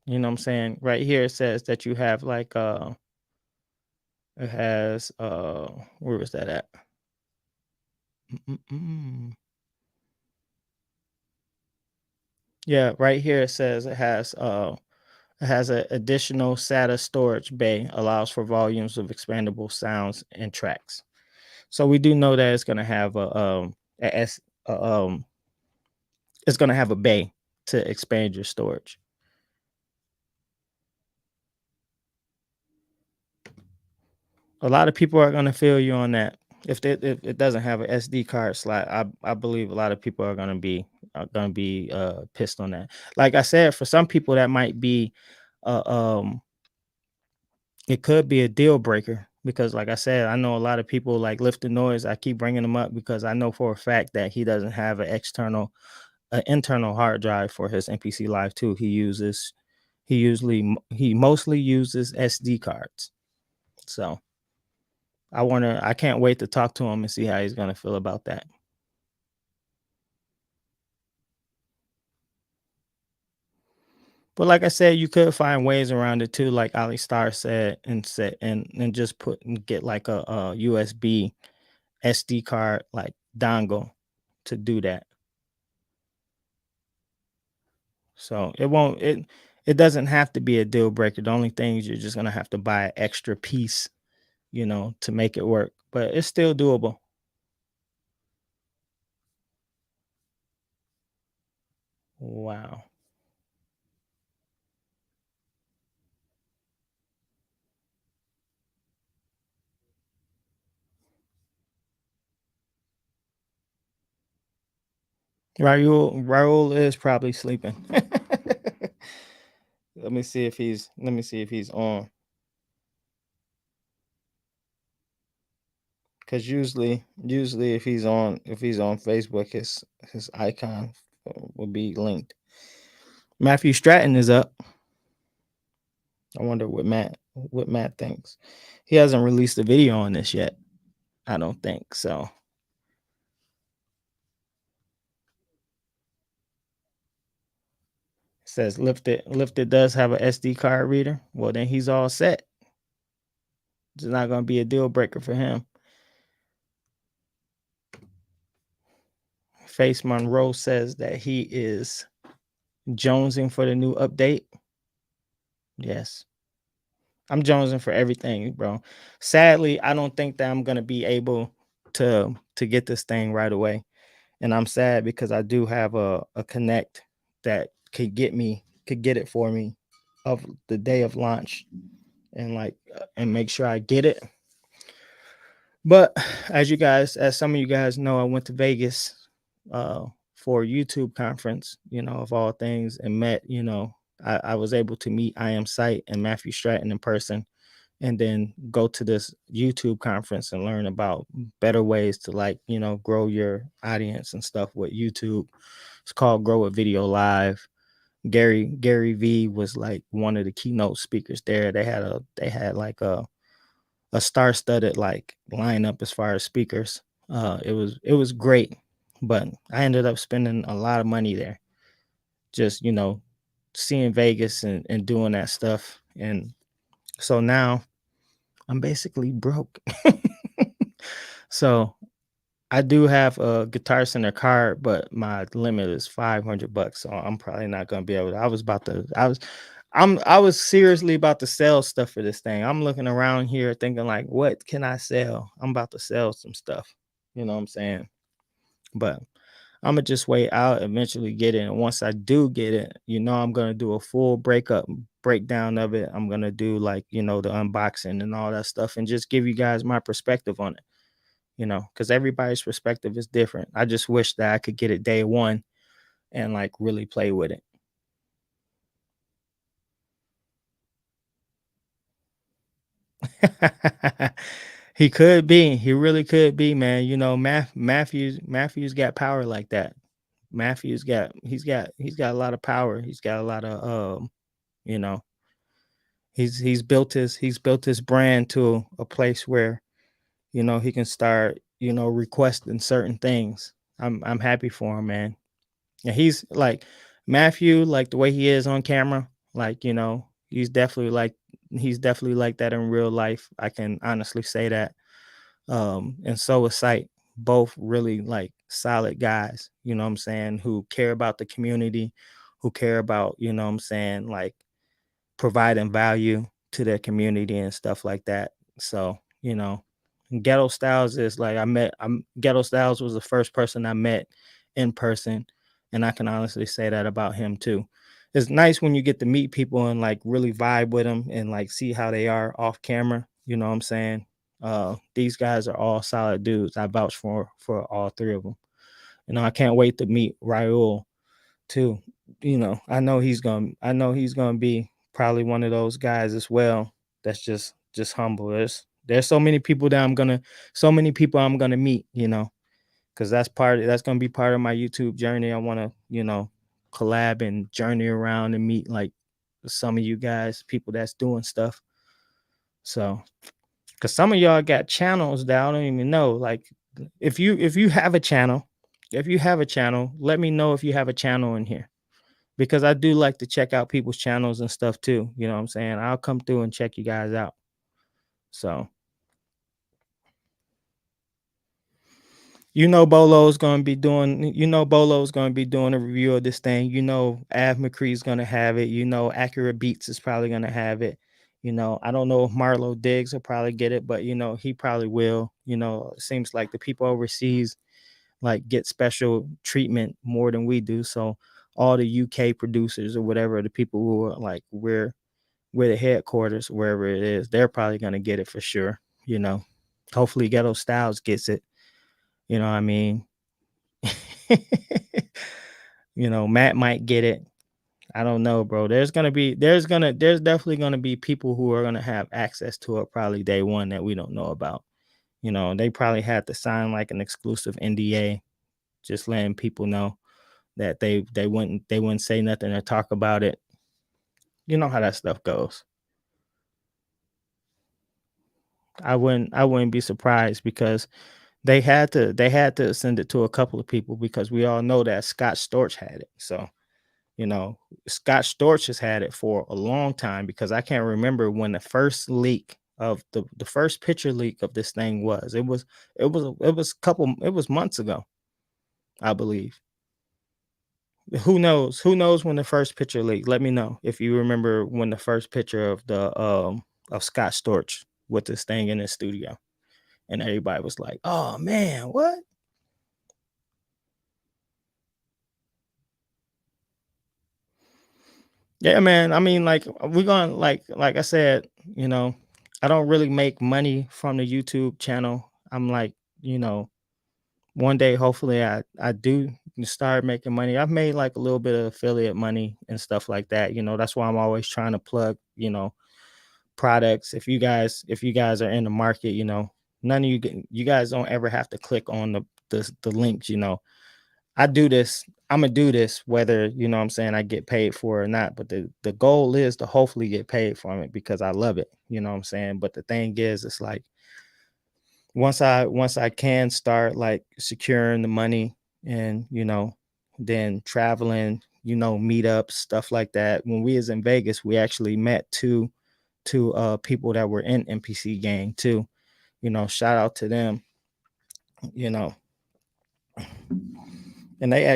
You know what I'm saying? Right here it says that you have like it has where was that at? Mm-mm-mm. Yeah, right here it says it has an additional SATA storage bay, allows for volumes of expandable sounds and tracks. So we do know that it's going to have a S it's going to have a bay to expand your storage. A lot of people are going to feel you on that. If it doesn't have an SD card slot, I believe a lot of people are going to be pissed on that. Like I said, for some people that might be uh, um it could be a deal breaker, because like I said, I know a lot of people like Lift the Noise. I keep bringing him up because I know for a fact that he doesn't have an internal hard drive for his MPC Live 2. He mostly uses SD cards. So I can't wait to talk to him and see how he's gonna feel about that. But like I said, you could find ways around it too, like Ali Star said, and just put and get like a USB SD card like dongle to do that. So it doesn't have to be a deal breaker. The only thing is you're just gonna have to buy an extra piece, to make it work. But it's still doable. Wow. Raul is probably sleeping. Let me see if he's on. Because usually if he's on Facebook, his icon will be linked. Matthew Stratton is up. I wonder what Matt thinks. He hasn't released a video on this yet. I don't think so. Says Lifted does have a SD card reader. Well, then he's all set. It's not going to be a deal breaker for him. Face Monroe says that he is jonesing for the new update. Yes. I'm jonesing for everything, bro. Sadly, I don't think that I'm gonna be able to get this thing right away. And I'm sad because I do have a connect that could get it for me of the day of launch and and make sure I get it. But as some of you guys know, I went to Vegas uh for a YouTube conference, of all things, and met, I was able to meet I Am Sight and Matthew Stratton in person, and then go to this YouTube conference and learn about better ways to grow your audience and stuff with YouTube. It's called Grow a Video Live. Gary V was like one of the keynote speakers there. They had like a star-studded like lineup as far as speakers. It was great, but I ended up spending a lot of money there. Just seeing Vegas and doing that stuff, and so now I'm basically broke. So I do have a Guitar Center card, but my limit is $500. So I'm probably not gonna be able to. I was seriously about to sell stuff for this thing. I'm looking around here thinking like, what can I sell? I'm about to sell some stuff. You know what I'm saying? But I'm gonna just wait out, eventually get it. And once I do get it, I'm gonna do a full breakdown of it. I'm gonna do the unboxing and all that stuff and just give you guys my perspective on it, because everybody's perspective is different. I just wish that I could get it day one and really play with it. He could be. He really could be, man. Matthews got power like that. He's got a lot of power. He's got a lot of you know, he's built his brand to a place where, he can start, requesting certain things. I'm happy for him, man. And he's like Matthew, like the way he is on camera, he's definitely like that in real life. I can honestly say that. And so is Sight, both really like solid guys, what I'm saying, who care about the community, who care about, what I'm saying, like providing value to their community and stuff like that. So, Ghetto Styles is like Ghetto Styles was the first person I met in person, and I can honestly say that about him too. It's nice when you get to meet people and like really vibe with them and like see how they are off camera. You know what I'm saying? These guys are all solid dudes. I vouch for all three of them. I can't wait to meet Raul too. I know he's gonna be probably one of those guys as well. That's just humble. There's so many people I'm gonna meet. Because that's gonna be part of my YouTube journey. I want to collab and journey around and meet like some of you guys, people that's doing stuff. So, because some of y'all got channels that I don't even know. Like, if you have a channel, let me know if you have a channel in here, because I do like to check out people's channels and stuff too. You know what I'm saying? I'll come through and check you guys out. So, Bolo's gonna be doing a review of this thing. Av McCree's gonna have it. Accurate Beats is probably gonna have it. I don't know if Marlo Diggs will probably get it, but he probably will. It seems like the people overseas like get special treatment more than we do. So all the UK producers or whatever, the people who are like we're the headquarters, wherever it is, they're probably gonna get it for sure. Hopefully Ghetto Styles gets it. You know what I mean? Matt might get it. I don't know, bro. There's definitely gonna be people who are gonna have access to it probably day one that we don't know about. They probably had to sign like an exclusive NDA, just letting people know that they wouldn't say nothing or talk about it. You know how that stuff goes. I wouldn't be surprised, because they had to send it to a couple of people, because we all know that Scott Storch had it. So You know, Scott Storch has had it for a long time because I can't remember when the first leak of the first picture leak of this thing was. It was months ago, I believe. Who knows? Who knows when the first picture leaked? Let me know if you remember when the first picture of Scott Storch with this thing in his studio. And everybody was like, "Oh man, what?" Yeah, man. I mean, like we're going like I said, you know, I don't really make money from the YouTube channel. I'm like, you know, one day hopefully I do start making money. I've made like a little bit of affiliate money and stuff like that. You know, that's why I'm always trying to plug, you know, products. If you guys are in the market, you know, none of you guys don't ever have to click on the links, you know. I do this. I'm gonna do this whether you know what I'm saying I get paid for it or not. But the goal is to hopefully get paid from it because I love it. You know what I'm saying. But the thing is, it's like once I can start like securing the money and you know then traveling, you know, meetups, stuff like that. When we was in Vegas, we actually met two people that were in MPC gang too. You know, shout out to them. You know, and they're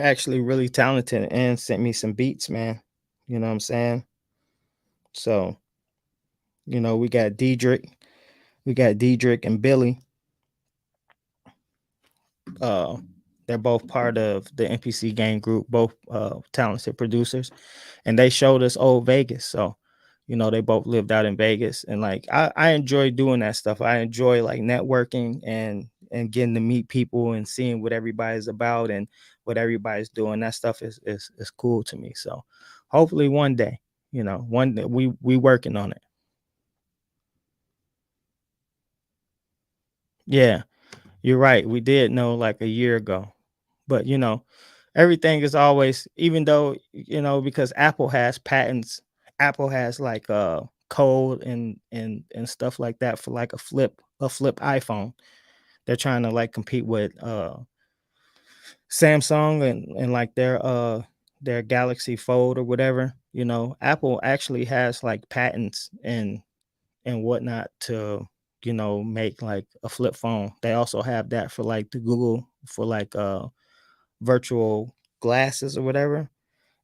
actually really talented and sent me some beats, man. You know what I'm saying? So, you know, we got Diedrich and Billy. Uh they're both part of the NPC gang group, both talented producers, and they showed us old Vegas. So, you know, they both lived out in Vegas, and like I enjoy doing that stuff. I enjoy like networking and getting to meet people and seeing what everybody's about and what everybody's doing. That stuff is cool to me. So, hopefully one day, you know, one day we working on it. Yeah, you're right. We did know like a year ago, but you know, everything is always, even though you know, because Apple has patents. Apple has like code and stuff like that for like a flip iPhone. They're trying to like compete with Samsung and like their Galaxy Fold or whatever. You know, Apple actually has like patents and whatnot to you know make like a flip phone. They also have that for like the Google for like virtual glasses or whatever,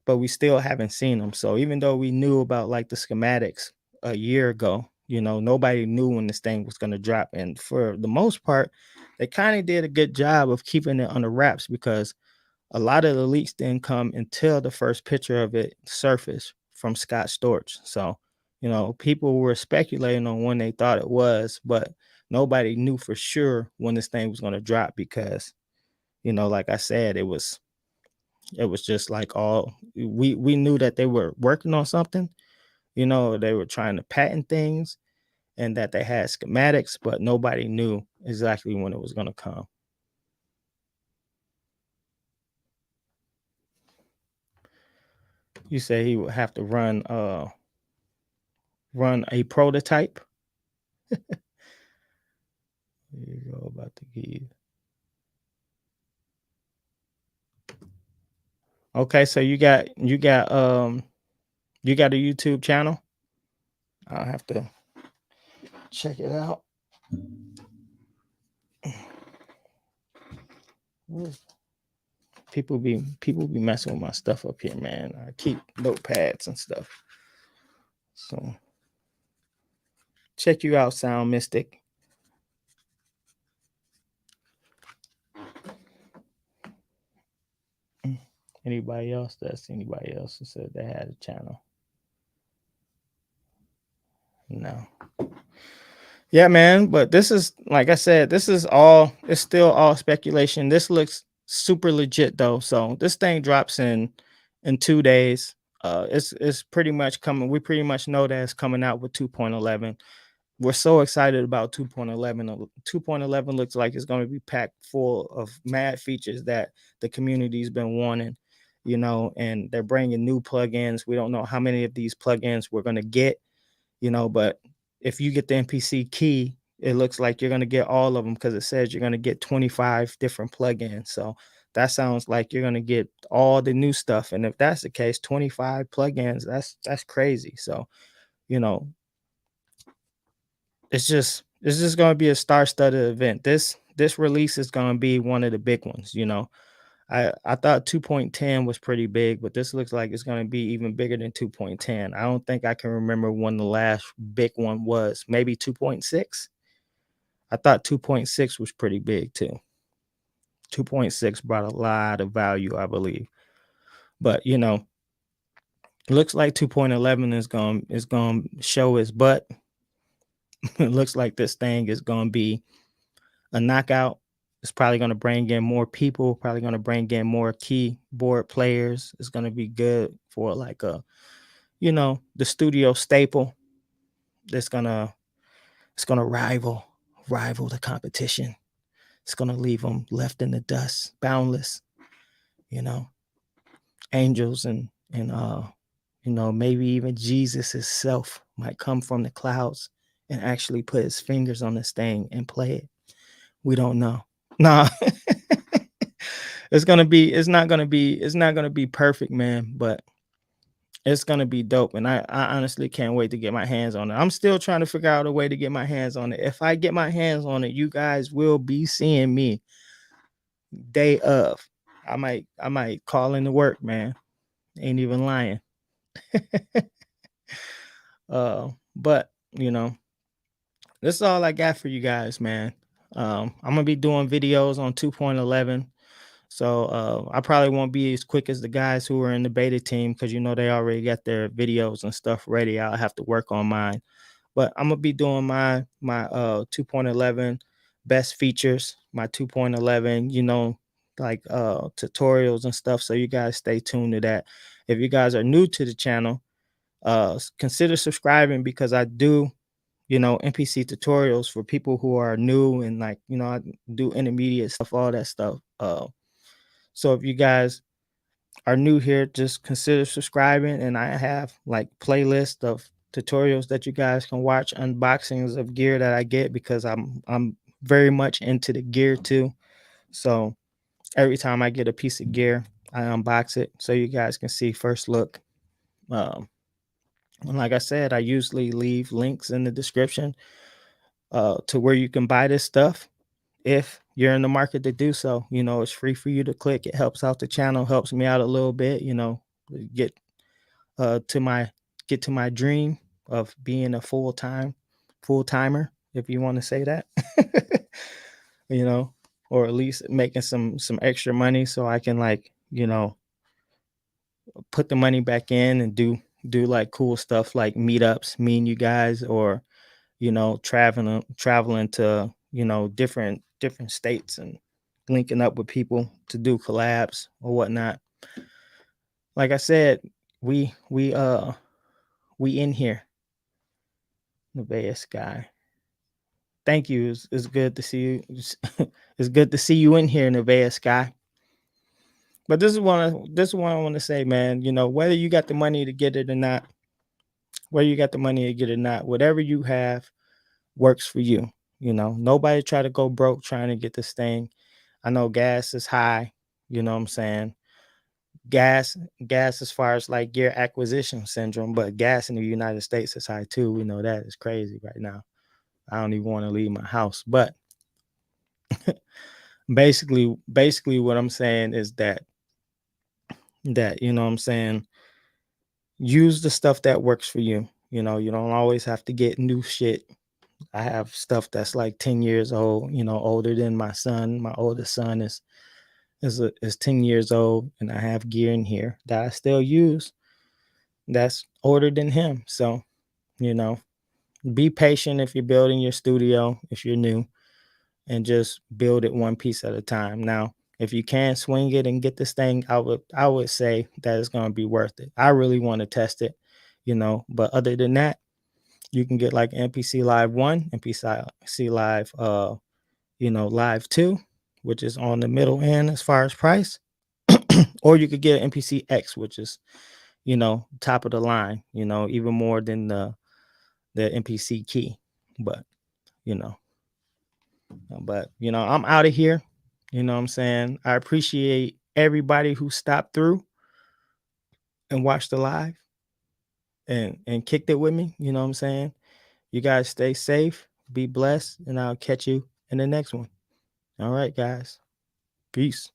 but we still haven't seen them. So even though we knew about like the schematics a year ago, you know, nobody knew when this thing was going to drop. And for the most part, they kind of did a good job of keeping it under wraps because a lot of the leaks didn't come until the first picture of it surfaced from Scott Storch. So, you know, people were speculating on when they thought it was, but nobody knew for sure when this thing was going to drop because, you know, like I said, it was just like all we knew that they were working on something, you know, they were trying to patent things and that they had schematics, but nobody knew exactly when it was going to come. You say he would have to run a prototype. Here you go, about to give. Okay, so you got a YouTube channel. I'll have to check it out. People be messing with my stuff up here, man. I keep notepads and stuff. So check you out, Sound Mystic. Anybody else who said they had a channel? No. Yeah, man. But this is like I said, it's still all speculation. This looks super legit though. So this thing drops in 2 days. It's pretty much coming. We pretty much know that it's coming out with 2.11. We're so excited about 2.11. 2.11 looks like it's going to be packed full of mad features that the community's been wanting, you know, and they're bringing new plugins. We don't know how many of these plugins we're going to get, you know, but if you get the MPC key, it looks like you're going to get all of them because it says you're going to get 25 different plugins. So that sounds like you're gonna get all the new stuff. And if that's the case, 25 plugins, that's crazy. So, you know, it's just gonna be a star-studded event. This release is gonna be one of the big ones, you know. I thought 2.10 was pretty big, but this looks like it's gonna be even bigger than 2.10. I don't think I can remember when the last big one was. Maybe 2.6. I thought 2.6 was pretty big too. 2.6 brought a lot of value, I believe. But you know, looks like 2.11 is going to show its butt. It looks like this thing is going to be a knockout. It's probably going to bring in more people, probably going to bring in more keyboard players. It's going to be good for like a, you know, the studio staple. That's going to it's going to rival the competition. It's going to leave them left in the dust, boundless, you know, angels and you know, maybe even Jesus himself might come from the clouds and actually put his fingers on this thing and play it. We don't know. Nah. It's not gonna be perfect, man, but it's gonna be dope. And I honestly can't wait to get my hands on it. I'm still trying to figure out a way to get my hands on it. If I get my hands on it, you guys will be seeing me day of. I might call into work, man. Ain't even lying. But you know, this is all I got for you guys, man. I'm gonna be doing videos on 2.11. So I probably won't be as quick as the guys who are in the beta team because you know they already got their videos and stuff ready. I'll have to work on mine. But I'm gonna be doing my 2.11 best features, my 2.11, you know, like tutorials and stuff. So you guys stay tuned to that. If you guys are new to the channel, consider subscribing because I do, you know, MPC tutorials for people who are new and like, you know, I do intermediate stuff, all that stuff. So if you guys are new here, just consider subscribing. And I have like playlist of tutorials that you guys can watch, unboxings of gear that I get because I'm very much into the gear too. So every time I get a piece of gear, I unbox it so you guys can see first look. Um, and like I said, I usually leave links in the description to where you can buy this stuff if you're in the market to do so. You know, it's free for you to click. It helps out the channel, helps me out a little bit, you know, get to my get to my dream of being a full timer, if you want to say that. You know, or at least making some extra money so I can like, you know, put the money back in and do like cool stuff like meetups, me and you guys, or you know, traveling to, you know, different states and linking up with people to do collabs or whatnot. Like I said, we in here, Nevaeh Sky. Thank you. It's good to see you. It's good to see you in here, Nevaeh Sky. But this is what I want to say, man. You know, whether you got the money to get it or not, whether you got the money to get it or not, whatever you have works for you. You know, nobody try to go broke trying to get this thing. I know gas is high, you know what I'm saying? Gas as far as like gear acquisition syndrome, but gas in the United States is high too. We know that is crazy right now. I don't even want to leave my house. But basically what I'm saying is that you know what I'm saying, use the stuff that works for you. You know, you don't always have to get new shit. I have stuff that's like 10 years old, you know, older than my son. My oldest son is 10 years old, and I have gear in here that I still use that's older than him. So, you know, be patient if you're building your studio, if you're new, and just build it one piece at a time. Now, if you can swing it and get this thing, I would say that it's going to be worth it. I really want to test it, you know, but other than that, you can get like MPC Live 1, MPC Live you know, Live 2, which is on the middle end as far as price. Or you could get MPC X, which is, you know, top of the line, you know, even more than the MPC key. But, you know, I'm out of here. You know what I'm saying? I appreciate everybody who stopped through and watched the live and kicked it with me. You know what I'm saying? You guys stay safe, be blessed, and I'll catch you in the next one. All right, guys. Peace.